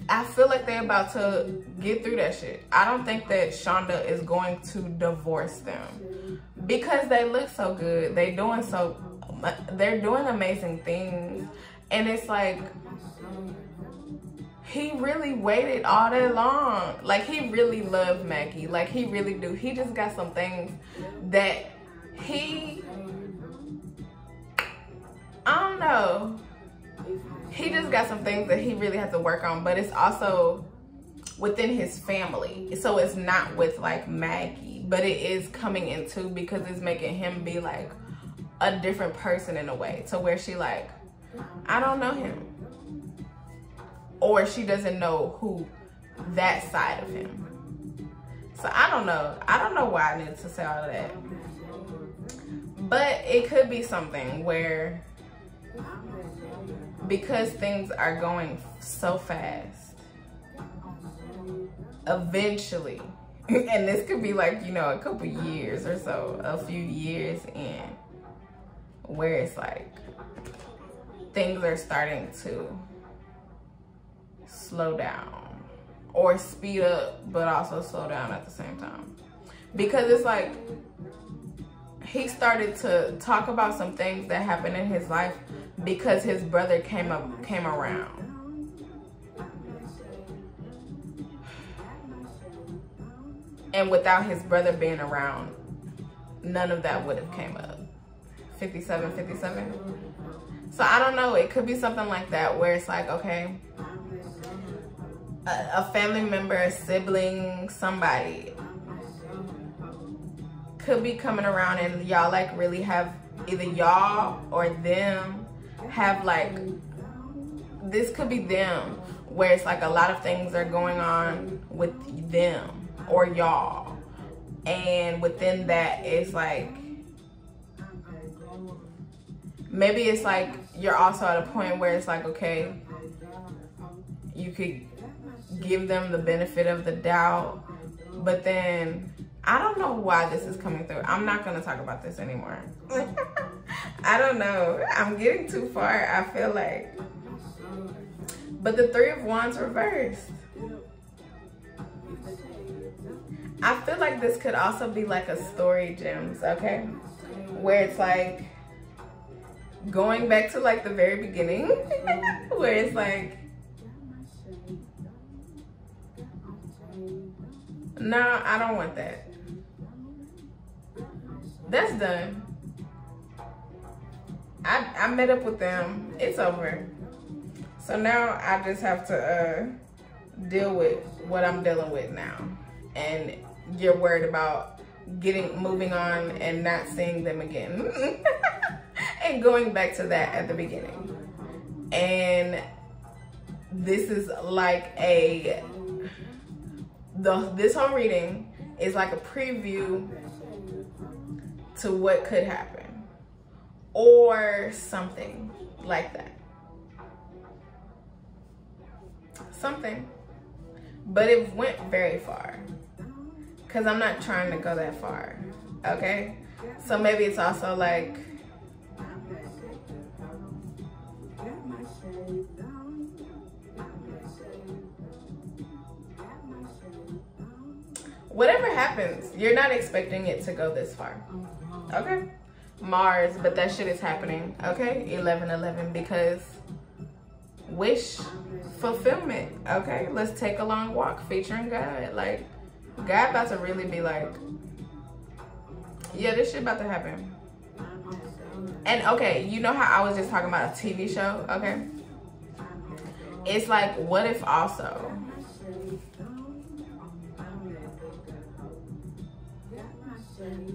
I feel like they're about to get through that shit. I don't think that Shonda is going to divorce them because they look so good. They're doing amazing things. And it's like, he really waited all that long. Like, he really loved Maggie. Like, he really do. He just got some things that I don't know. He just got some things that he really has to work on, but it's also within his family. So it's not with like Maggie, but it is coming into, because it's making him be like a different person in a way, to where she like, I don't know him. Or she doesn't know who that side of him. So I don't know. I don't know why I needed to say all of that. But it could be something where, because things are going so fast, eventually, and this could be like, you know, a couple years or so, a few years in, where it's like things are starting to slow down or speed up, but also slow down at the same time. Because it's like, he started to talk about some things that happened in his life because his brother came around. And without his brother being around, none of that would have came up. 57, 57. So I don't know, it could be something like that, where it's like, okay, a family member, a sibling, somebody could be coming around, and y'all like really have, either y'all or them have like, this could be them, where it's like a lot of things are going on with them or y'all, and within that it's like, maybe it's like you're also at a point where it's like, okay, you could give them the benefit of the doubt, but then I don't know why this is coming through. I'm not gonna talk about this anymore. I don't know, I'm getting too far, I feel like. But the Three of Wands reversed. I feel like this could also be like a story, Gems, okay? Where it's like going back to like the very beginning, where it's like, no, I don't want that. That's done. I met up with them. It's over. So now I just have to deal with what I'm dealing with now. And you're worried about moving on and not seeing them again. And going back to that at the beginning. And this is like this whole reading is like a preview to what could happen, or something like that. Something. But it went very far, because I'm not trying to go that far, okay? So maybe it's also like, Whatever happens, you're not expecting it to go this far. Okay? Mars, but that shit is happening. Okay? 11/11, because wish fulfillment. Okay? Let's take a long walk featuring God. Like, God about to really be like, yeah, this shit about to happen. And okay, you know how I was just talking about a TV show? Okay? It's like, what if also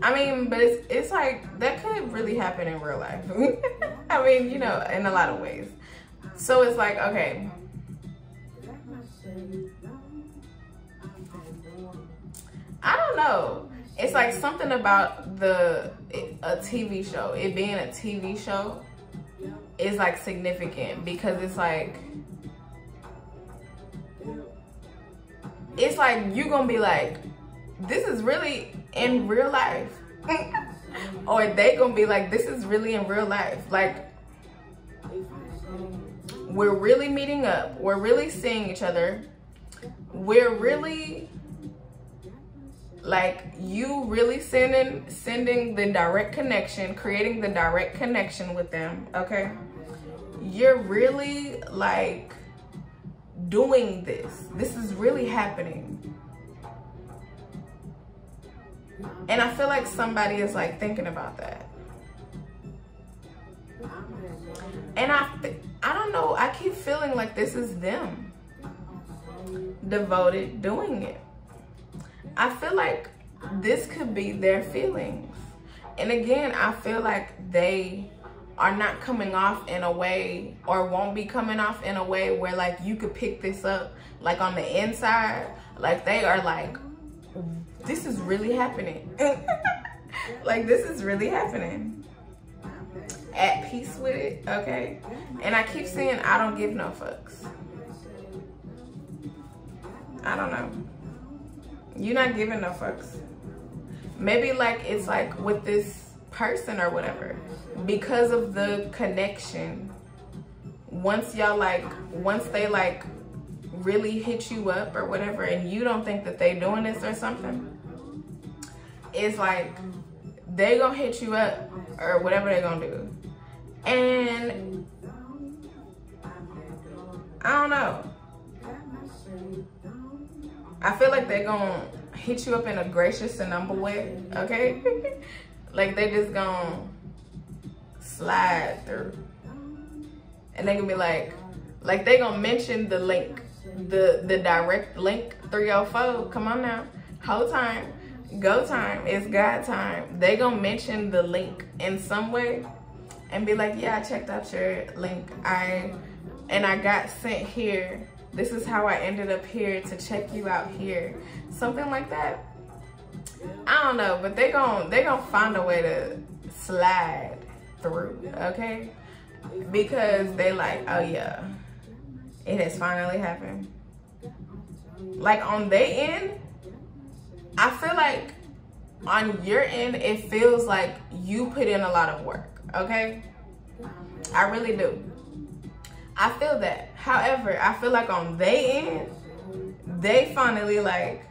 I mean, but it's like, that could really happen in real life. I mean, you know, in a lot of ways. So it's like, okay, I don't know. It's like something about a TV show, it being a TV show is like significant, because it's like you gonna be like, this is really in real life. Or they gonna be like, this is really in real life. Like, we're really meeting up, we're really seeing each other, we're really like, you really sending the direct connection, creating the direct connection with them. Okay, you're really like doing this is really happening. And I feel like somebody is like thinking about that. And I don't know, I keep feeling like this is them devoted doing it. I feel like this could be their feelings. And again, I feel like they are not coming off in a way, or won't be coming off in a way where like you could pick this up like on the inside. Like, they are like, this is really happening. Like, this is really happening. At peace with it, okay? And I keep saying, I don't give no fucks. I don't know. You're not giving no fucks. Maybe like it's like with this person or whatever, because of the connection, once they like really hit you up or whatever, and you don't think that they doing this or something, it's like they gonna hit you up or whatever they gonna do. And I don't know, I feel like they're gonna hit you up in a gracious and humble way, okay? Like, they just gonna slide through. And they gonna be like they gonna mention the link, the direct link, 304, come on now, whole time, go time, it's God time. They gonna mention the link in some way and be like, yeah, I checked out your link, and I got sent here. This is how I ended up here to check you out here. Something like that. I don't know, but they gonna find a way to slide through, okay? Because they like, oh yeah, it has finally happened. Like, on their end, I feel like on your end, it feels like you put in a lot of work, okay? I really do. I feel that. However, I feel like on their end, they finally like,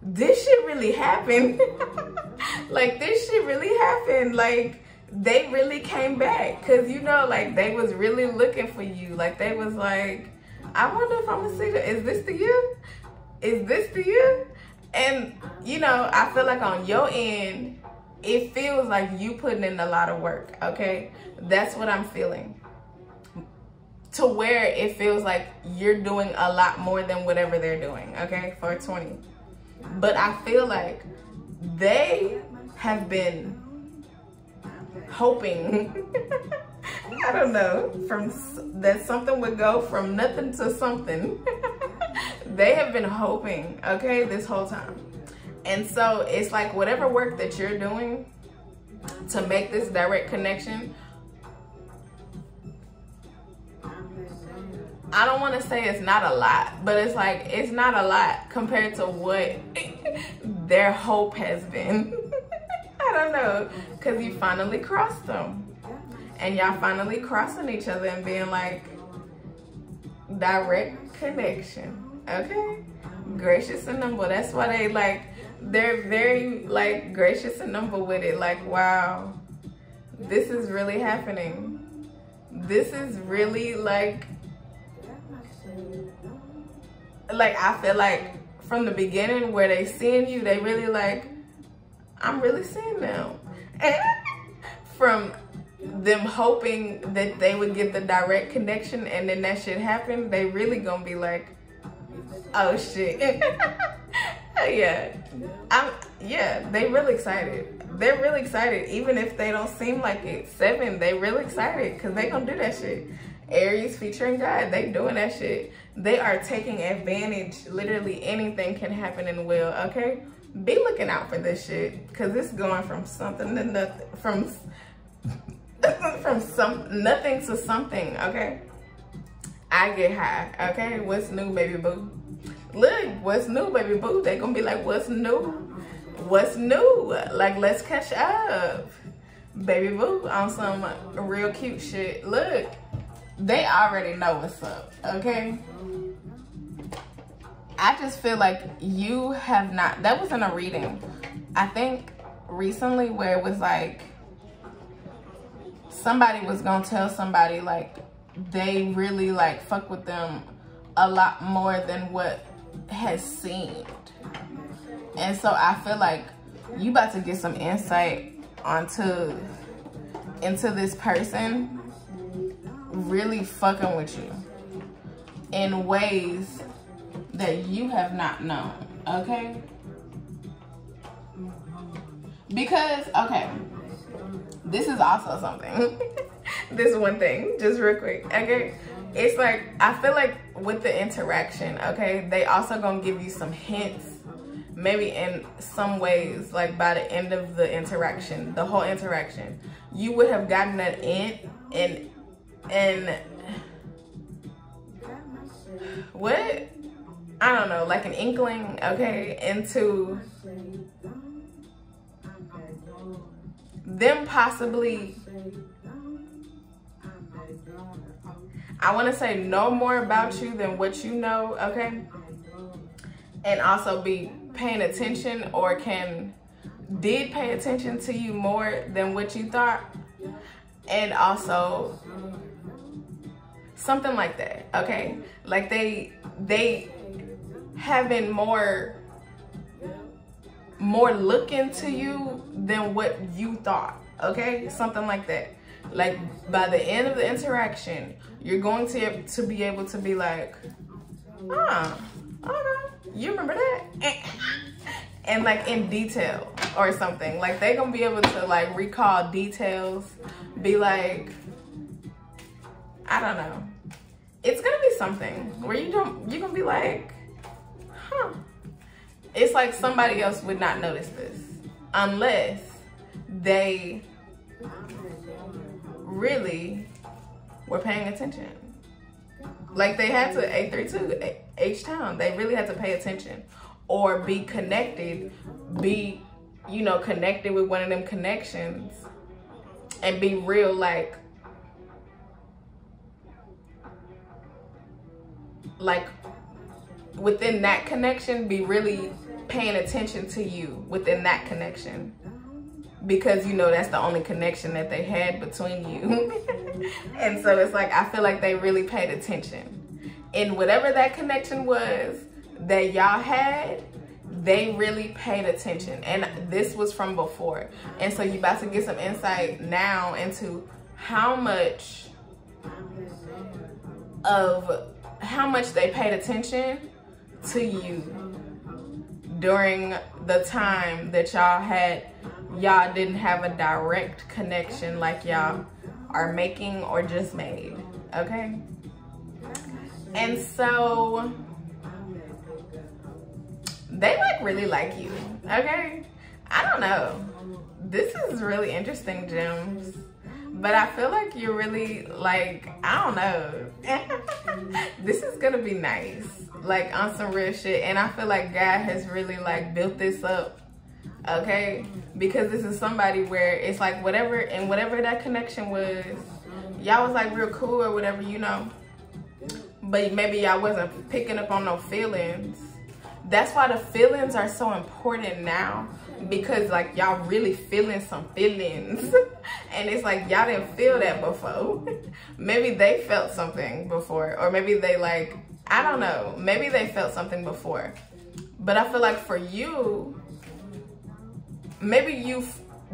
this shit really happened. Like, this shit really happened. Like, they really came back. Cause you know, like, they was really looking for you. Like, they was like, I wonder if I'm gonna see that. Is this the you? Is this the you? And you know, I feel like on your end, it feels like you putting in a lot of work, okay? That's what I'm feeling. To where it feels like you're doing a lot more than whatever they're doing, okay, for 20. But I feel like they have been hoping, I don't know, that something would go from nothing to something. They have been hoping, okay, this whole time. And so it's like whatever work that you're doing to make this direct connection, I don't want to say it's not a lot, but it's like, it's not a lot compared to what their hope has been. I don't know, because you finally crossed them. And y'all finally crossing each other and being like, direct connection, okay? Gracious and humble. That's why they're very like gracious and humble with it. Like, wow, this is really happening. This is really like I feel like from the beginning where they seeing you, they really like, I'm really seeing them. And from them hoping that they would get the direct connection and then that shit happen, they really gonna be like, oh shit. Yeah, they really excited. They're really excited. Even if they don't seem like it. 7, they really excited because they gonna do that shit. Aries featuring God, they doing that shit. They are taking advantage. Literally anything can happen in the wheel, okay? Be looking out for this shit because it's going from something to nothing, from nothing to something, okay? I get high, okay? What's new, baby boo? Look, what's new, baby boo? They gonna be like, what's new? What's new? Like, let's catch up, baby boo, on some real cute shit. Look, they already know what's up, okay? I just feel like you have not, that was in a reading, I think recently, where it was like, somebody was gonna tell somebody like they really like fuck with them a lot more than what has seemed. And so I feel like you about to get some insight into this person really fucking with you in ways that you have not known, okay? Because, okay, this is also something. This one thing, just real quick, okay? It's like, I feel like with the interaction, okay, they also gonna give you some hints, maybe in some ways, like by the end of the interaction, the whole interaction, you would have gotten that and what? I don't know, like an inkling, okay, into them possibly, I want to say, know more about you than what you know, okay? And also be paying attention, or did pay attention to you more than what you thought. And also something like that, okay? Like they having more look into you than what you thought, okay? Something like that. Like by the end of the interaction, you're going to be able to be like, okay, you remember that? And like in detail or something. Like they gonna be able to like recall details, be like, I don't know. It's gonna be something where you're gonna be like, huh. It's like somebody else would not notice this unless they really were paying attention. Like they had to, 832 H-Town, they really had to pay attention or be connected, be, you know, connected with one of them connections and be real, like within that connection, be really paying attention to you within that connection, because you know that's the only connection that they had between you. And so it's like, I feel like they really paid attention in whatever that connection was that y'all had. They really paid attention, and this was from before. And so you about to get some insight now into how much they paid attention to you during the time that y'all didn't have a direct connection like y'all are making or just made, okay? And so they like really like you, okay? I don't know. This is really interesting, Gems. But I feel like you're really like, I don't know. This is gonna be nice, like on some real shit. And I feel like God has really like built this up, okay? Because this is somebody where it's like whatever that connection was, y'all was like real cool or whatever, you know. but maybe y'all wasn't picking up on no feelings. That's why the feelings are so important now, because like y'all really feeling some feelings. And it's like y'all didn't feel that before. Maybe they felt something before, or maybe they like, I don't know, maybe they felt something before. But I feel like for you, maybe you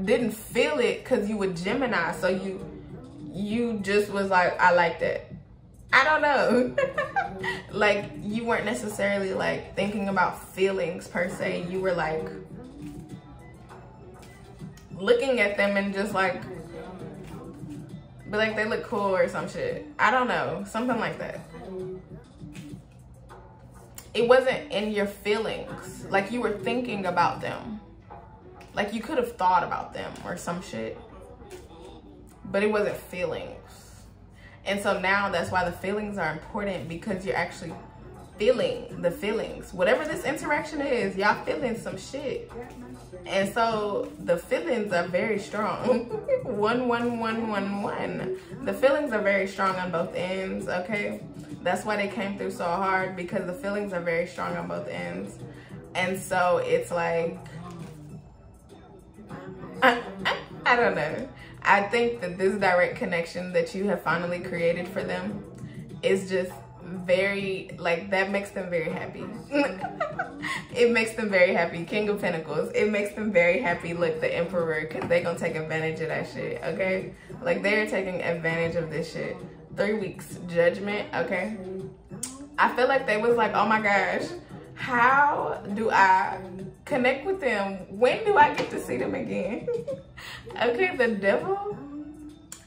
didn't feel it because you were Gemini, so you just was like, I like that. I don't know. Like you weren't necessarily like thinking about feelings per se. You were like looking at them and just like, but like they look cool or some shit. I don't know, something like that. It wasn't in your feelings. Like you were thinking about them. Like you could have thought about them or some shit, but it wasn't feelings. And so now that's why the feelings are important, because you're actually feeling the feelings. Whatever this interaction is, y'all feeling some shit. And so the feelings are very strong. 1, 1, 1, 1, 1. The feelings are very strong on both ends, okay? That's why they came through so hard, because the feelings are very strong on both ends. And so it's like, I don't know. I think that this direct connection that you have finally created for them is just very, like, that makes them very happy. It makes them very happy. King of Pentacles. It makes them very happy. Look, the Emperor, because they're going to take advantage of that shit, okay? Like, they're taking advantage of this shit. 3 weeks. Judgment, okay? I feel like they was like, oh my gosh, how do I connect with them? When do I get to see them again? Okay, the devil.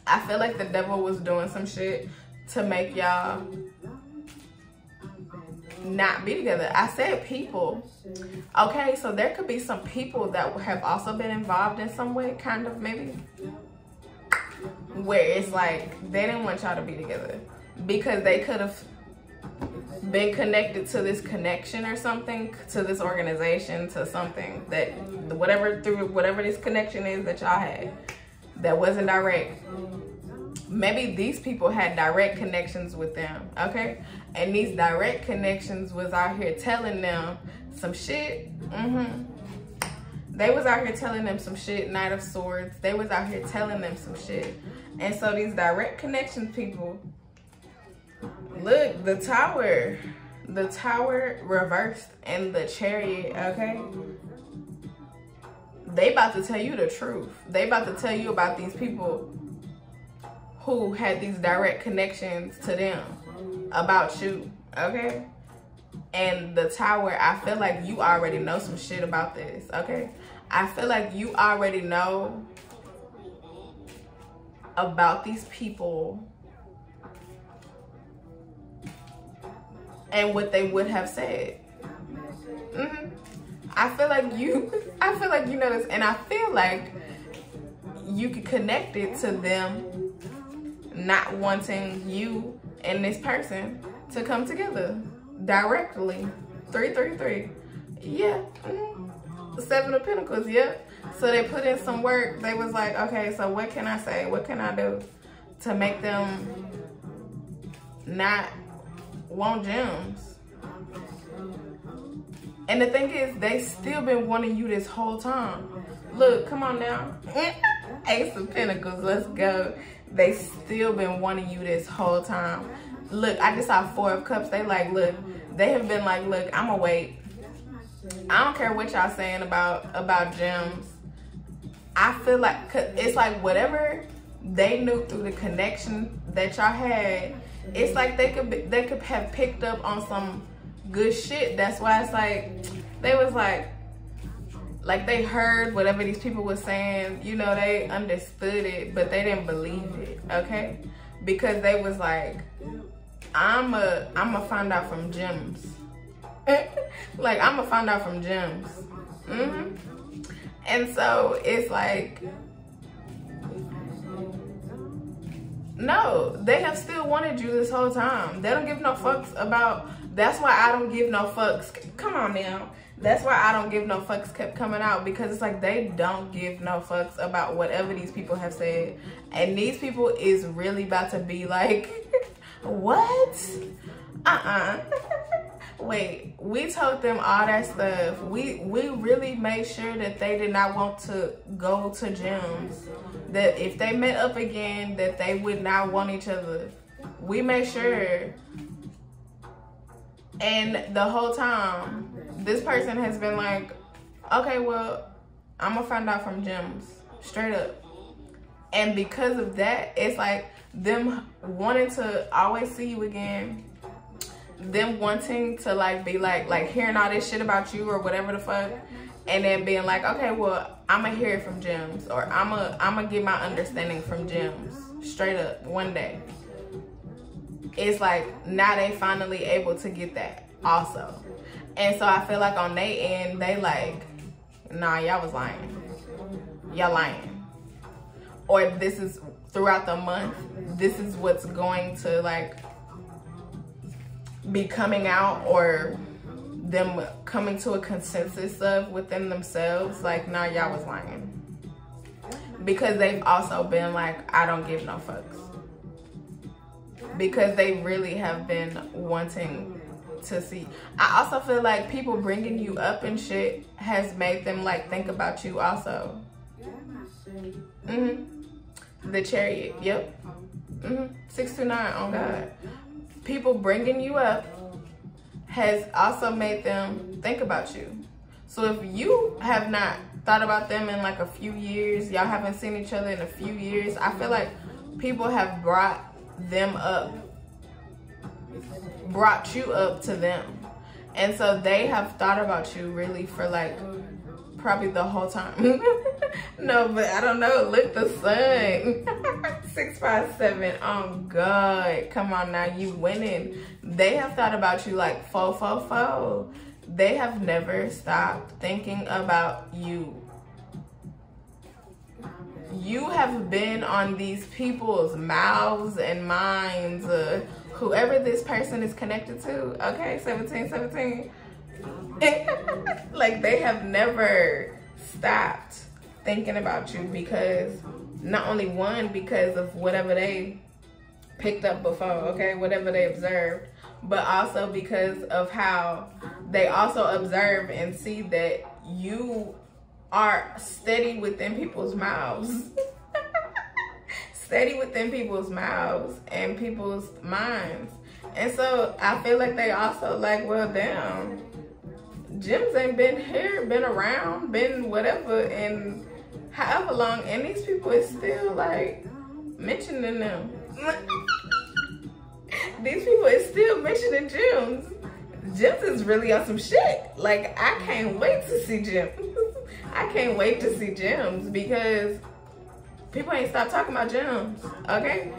I feel like the devil was doing some shit to make y'all not be together. I said people. Okay, so there could be some people that have also been involved in some way, kind of, maybe, where it's like they didn't want y'all to be together because they could have been connected to this connection or something, to this organization, to something that whatever this connection is that y'all had that wasn't direct. Maybe these people had direct connections with them, okay? And these direct connections was out here telling them some shit. They was out here telling them some shit. Knight of Swords. They was out here telling them some shit. And so these direct connections people, look, the Tower reversed and the Chariot, okay? They about to tell you the truth. They about to tell you about these people who had these direct connections to them about you, okay? And the Tower, I feel like you already know some shit about this, okay? I feel like you already know about these people and what they would have said. I feel like you know this, and I feel like you could connect it to them not wanting you and this person to come together directly. 333. Yeah. 7 of Pentacles. Yep. So they put in some work. They was like, okay, so what can I say? What can I do to make them not want gems? And the thing is, they still been wanting you this whole time. Look, come on now. Ace of Pentacles, let's go. They still been wanting you this whole time. Look, I just saw 4 of Cups. They like, look, they have been like, look, I'ma wait. I don't care what y'all saying about gems. I feel like it's like whatever they knew through the connection that y'all had, it's like they could have picked up on some good shit. That's why it's like they was like they heard whatever these people were saying, you know, they understood it, but they didn't believe it, okay? Because they was like, I'ma find out from gems. Like, I'ma find out from gems. And so it's like, no, they have still wanted you this whole time. They don't give no fucks about, that's why I don't give no fucks. Come on now. That's why I don't give no fucks kept coming out, because it's like they don't give no fucks about whatever these people have said. And these people is really about to be like, what? Wait, we told them all that stuff. We really made sure that they did not want to go to gyms. That if they met up again, that they would not want each other. We made sure. And the whole time, this person has been like, okay, well, I'm gonna find out from gyms, straight up. And because of that, it's like them wanting to always see you again, them wanting to like be like hearing all this shit about you or whatever the fuck, and then being like, okay, well, I'm gonna hear it from gyms, or I'm gonna get my understanding from gyms, straight up, one day. It's like now they finally able to get that also. And so I feel like on their end, they like, nah, y'all was lying. Y'all lying. Or this is throughout the month, this is what's going to like be coming out, or them coming to a consensus of within themselves, like, nah, y'all was lying. Because they've also been like, I don't give no fucks. Because they really have been wanting to see. I also feel like people bringing you up and shit has made them like think about you also. The Chariot, yep. 629, on God. People bringing you up has also made them think about you. So if you have not thought about them in like a few years, y'all haven't seen each other in a few years, I feel like people have brought them up, brought you up to them. And so they have thought about you really for like probably the whole time. No, but I don't know, look, the sun. 657, oh God, come on now, you winning. They have thought about you like 444. They have never stopped thinking about you. You have been on these people's mouths and minds, whoever this person is connected to, okay, 1717. Like, they have never stopped thinking about you, because not only one, because of whatever they picked up before, okay, whatever they observed, but also because of how they also observe and see that you are steady within people's mouths. Steady within people's mouths and people's minds. And so I feel like they also like, well, damn, gyms ain't been here, been around, been whatever, and however long, and these people is still like mentioning them. These people is still mentioning gyms. Gyms is really on some shit. Like, I can't wait to see gyms. I can't wait to see gyms, because people ain't stopped talking about gyms, okay?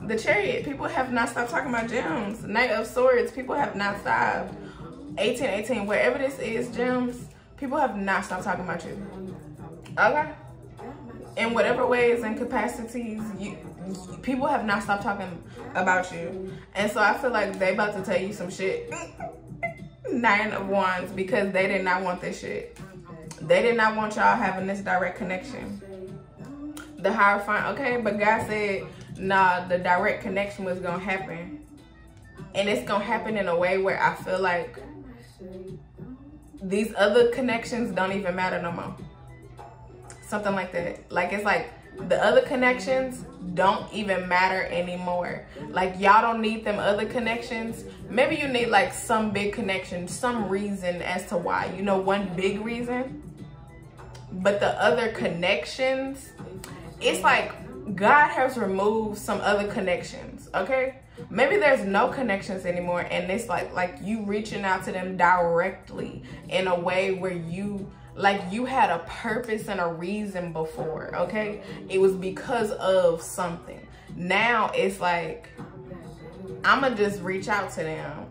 The Chariot, people have not stopped talking about gyms. Knight of Swords, people have not stopped. 1818, wherever this is, gyms, people have not stopped talking about you, okay? In whatever ways and capacities, people have not stopped talking about you. And so I feel like they about to tell you some shit. 9 of Wands, because they did not want this shit. They did not want y'all having this direct connection. The Hierophant, okay, but God said, nah, the direct connection was gonna happen. And it's gonna happen in a way where I feel like these other connections don't even matter no more. Something like that. Like, it's like the other connections don't even matter anymore. Like, y'all don't need them other connections. Maybe you need like some big connection, some reason as to why, you know, one big reason. But the other connections, it's like God has removed some other connections, okay? Maybe there's no connections anymore, and it's like you reaching out to them directly in a way where you, like, you had a purpose and a reason before, okay? It was because of something. Now it's like, I'ma just reach out to them.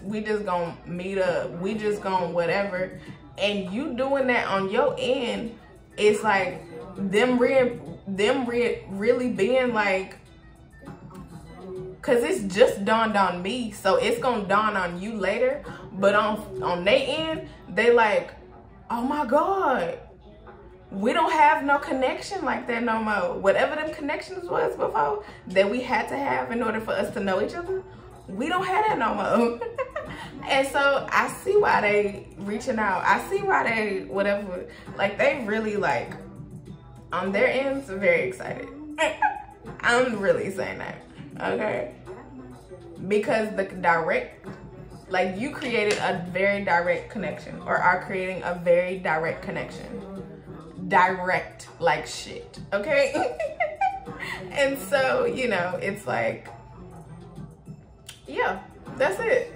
We just gonna meet up. We just gonna whatever. And you doing that on your end, it's like them really being like, cause it's just dawned on me, so it's gonna dawn on you later. But on their end, they like, oh my God, we don't have no connection like that no more. Whatever them connections was before that we had to have in order for us to know each other, We don't have that no more. And so I see why they reaching out. I see why they whatever. Like, they really, like, on their ends, very excited. I'm really saying that, okay? Because the direct, like, you created a very direct connection, or are creating a very direct connection. Direct like shit, okay? And so, you know, it's like, yeah, that's it.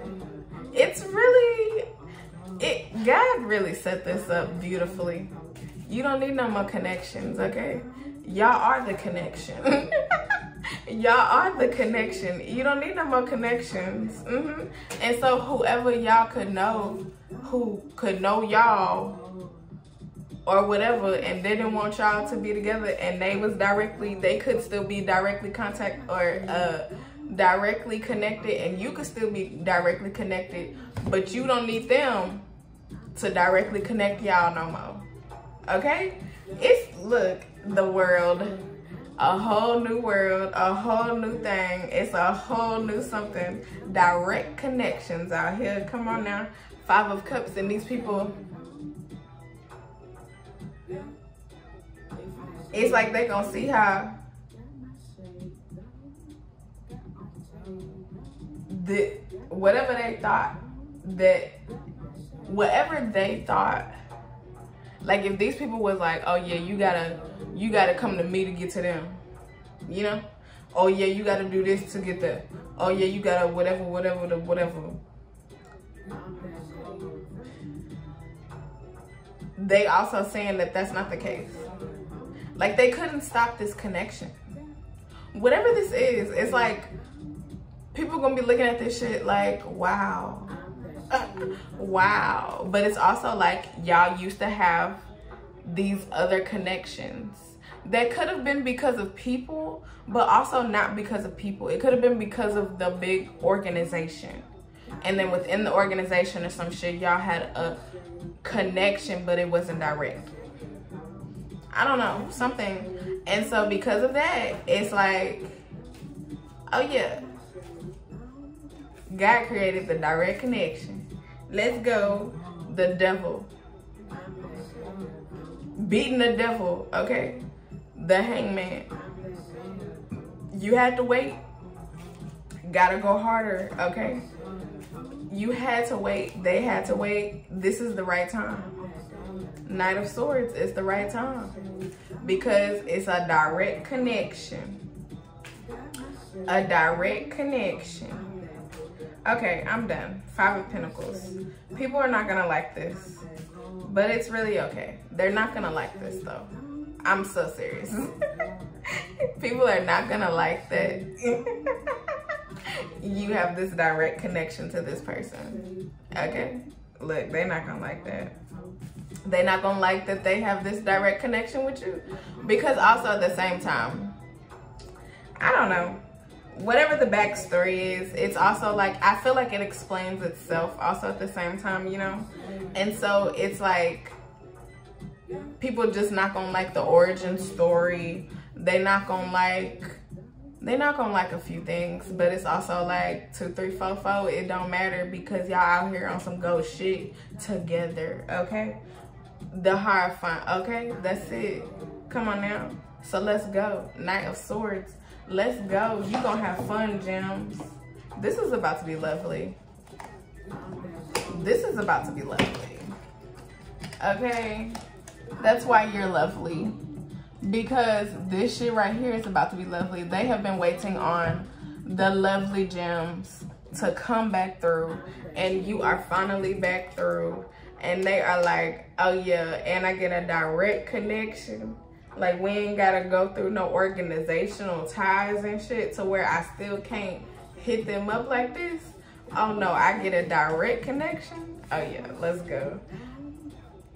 It's really, God really set this up beautifully. You don't need no more connections, okay? Y'all are the connection. Y'all are the connection. You don't need no more connections. And so whoever y'all could know, who could know y'all or whatever, and they didn't want y'all to be together, and they could still be directly contact or directly connected, and you could still be directly connected, but you don't need them to directly connect y'all no more. Okay? It's, look, the world, a whole new world, a whole new thing. It's a whole new something. Direct connections out here. Come on now. 5 of Cups, and these people, it's like they gonna see how whatever they thought, like, if these people was like, oh yeah, you gotta come to me to get to them, you know? Oh yeah, you gotta do this to get there. Oh yeah, you gotta whatever. They also saying that that's not the case. Like, they couldn't stop this connection. Whatever this is, it's like, people gonna be looking at this shit like, wow. Wow. But it's also like, y'all used to have these other connections that could have been because of people, but also not because of people. It could have been because of the big organization. And then within the organization or some shit, y'all had a connection, but it wasn't direct. I don't know, something. And so because of that, it's like, oh yeah, God created the direct connection. Let's go. The devil. Beating the devil, okay? The hangman. You had to wait. Gotta go harder, okay? You had to wait. They had to wait. This is the right time. Knight of Swords is the right time. Because it's a direct connection. A direct connection. Okay, I'm done. 5 of Pentacles. People are not gonna like this, but it's really okay. They're not gonna like this though. I'm so serious. People are not gonna like that you have this direct connection to this person. Okay? Look, they're not gonna like that. They're not gonna like that they have this direct connection with you. Because also at the same time, I don't know, whatever the backstory is, it's also like, I feel like it explains itself also at the same time, you know? And so it's like, people just not gonna like the origin story. They not gonna like a few things, but it's also like 2, 3, 4, 4. It don't matter because y'all out here on some ghost shit together, okay? The Hierophant, okay? That's it. Come on now. So let's go. Knight of Swords. Let's go. You gonna have fun, gems. This is about to be lovely. This is about to be lovely. Okay? That's why you're lovely. Because this shit right here is about to be lovely. They have been waiting on the lovely gems to come back through. And you are finally back through. And they are like, oh yeah, and I get a direct connection. Like, we ain't gotta go through no organizational ties and shit to where I still can't hit them up like this. Oh no, I get a direct connection. Oh yeah, let's go.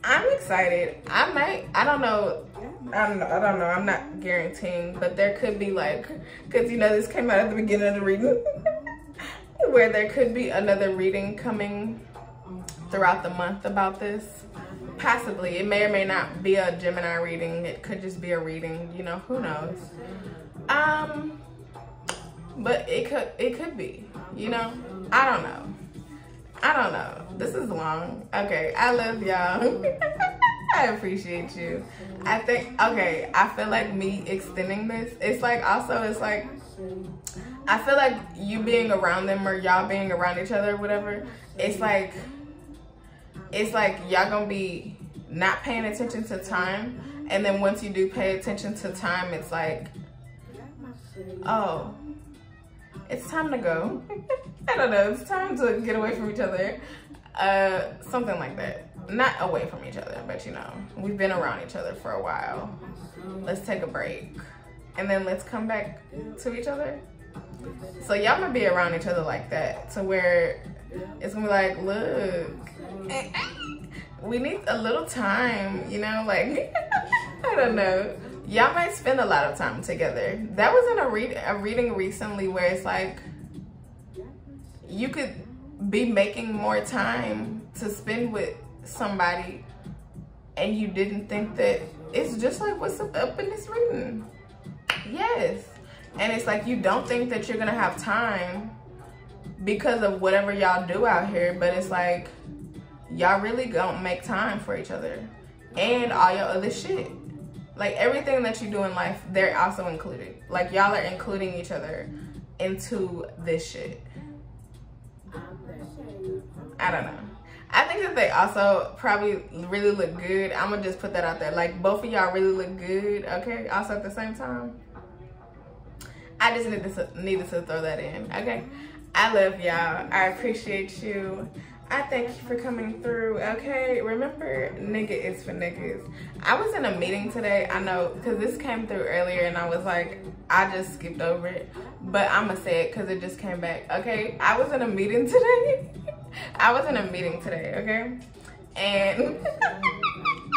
I'm excited. I don't know, I'm not guaranteeing, but there could be like, cause you know, this came out at the beginning of the reading, where there could be another reading coming throughout the month about this. Possibly. It may or may not be a Gemini reading. It could just be a reading, you know, who knows. But it could be, you know? I don't know. This is long. Okay, I love y'all. I appreciate you. I think, okay, I feel like me extending this, it's like, also, it's like, I feel like you being around them or y'all being around each other or whatever, it's like y'all gonna be not paying attention to time. And then once you do pay attention to time, it's like, oh, it's time to go. I don't know, it's time to get away from each other. Something like that. Not away from each other, but you know, we've been around each other for a while. Let's take a break. And then let's come back to each other. So y'all gonna be around each other like that, to where it's gonna be like, look, we need a little time, you know, like, I don't know. Y'all might spend a lot of time together. That was in a reading recently where it's like, you could be making more time to spend with somebody and you didn't think that. It's just like what's up in this reading. Yes. And it's like you don't think that you're gonna have time because of whatever y'all do out here, but it's like y'all really gonna make time for each other and all your other shit. Like everything that you do in life, they're also included. Like y'all are including each other into this shit. I don't know. I think that they also probably really look good. I'm gonna just put that out there. Like both of y'all really look good, okay? Also at the same time. I just needed to throw that in, okay? I love y'all. I appreciate you. I thank you for coming through, okay? Remember, nigga is for niggas. I was in a meeting today, I know, because this came through earlier and I was like, I just skipped over it. But I'm gonna say it because it just came back, okay? I was in a meeting today. Okay? And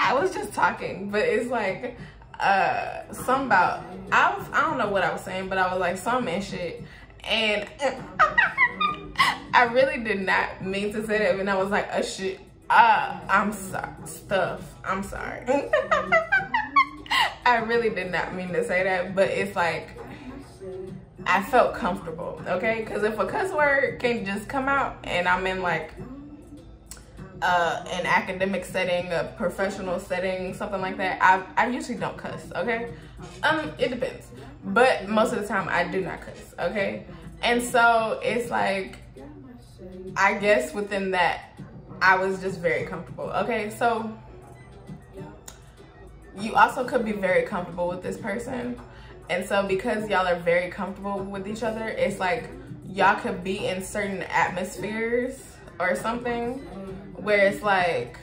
I was just talking, but it's like, something about, I don't know what I was saying, but I was like, something and shit. And I really did not mean to say that, and I was like, shit, I'm sorry, I'm sorry. I really did not mean to say that, but it's like, I felt comfortable, okay? Because if a cuss word can just come out and I'm in like an academic setting, a professional setting, something like that, I usually don't cuss, okay? It depends, but most of the time I do not cuss, okay? And so it's like, I guess within that, I was just very comfortable, okay? So you also could be very comfortable with this person. And so because y'all are very comfortable with each other, it's like y'all could be in certain atmospheres or something where it's like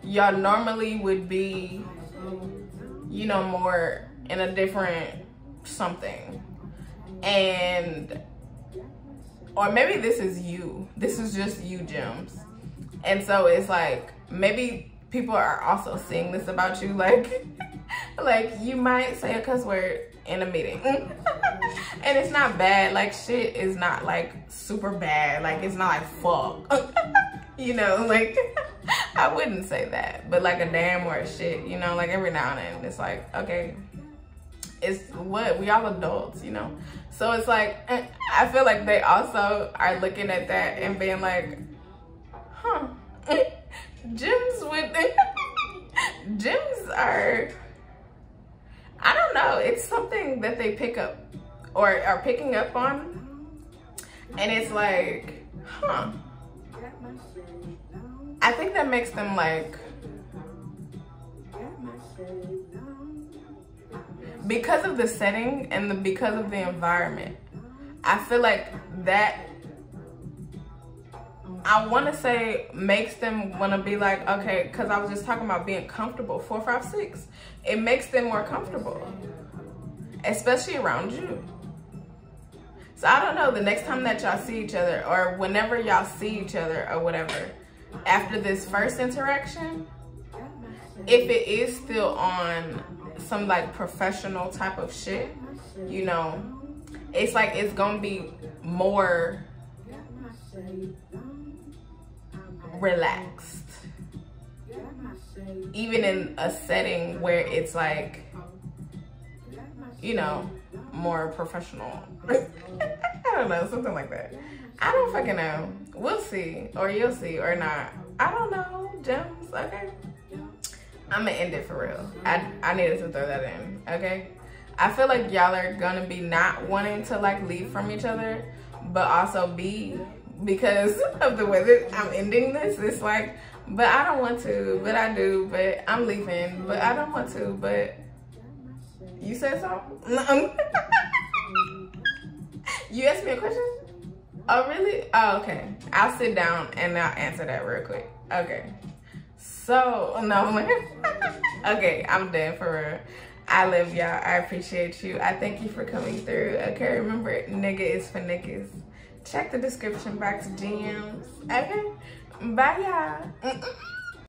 y'all normally would be, you know, more in a different something. And, or maybe this is you. This is just you, Gems. And so it's like, maybe people are also seeing this about you, like, like you might say a cuss word in a meeting. And it's not bad, like shit is not like super bad, like it's not like fuck. You know, like I wouldn't say that, but like a damn or a shit, you know, like every now and then it's like, okay, it's what, we all adults, you know? So it's like, I feel like they also are looking at that and being like, huh, Gems with, Gems are, I don't know, it's something that they pick up or are picking up on. And it's like, huh. I think that makes them like, because of the setting and because of the environment, I feel like that, I want to say makes them want to be like, okay, because I was just talking about being comfortable, 4, 5, 6. It makes them more comfortable, especially around you. So I don't know, the next time that y'all see each other or whenever y'all see each other or whatever, after this first interaction, if it is still on some like professional type of shit, you know, it's like it's gonna be more relaxed, even in a setting where it's like, you know, more professional. I don't know, something like that. I don't fucking know. We'll see, or you'll see, or not. I don't know, gems, okay? I'm gonna end it for real. I needed to throw that in, okay? I feel like y'all are gonna be not wanting to like leave from each other, but also because of the way that I'm ending this, it's like, but I don't want to, but I do, but I'm leaving, but I don't want to, but you said something? No. You asked me a question? Oh, really? Oh, okay. I'll sit down and I'll answer that real quick. Okay. So, no, okay, I'm done for real. I love y'all. I appreciate you. I thank you for coming through. Okay, remember, nigga is for niggas. Check the description box, DMs. Okay? Bye, y'all.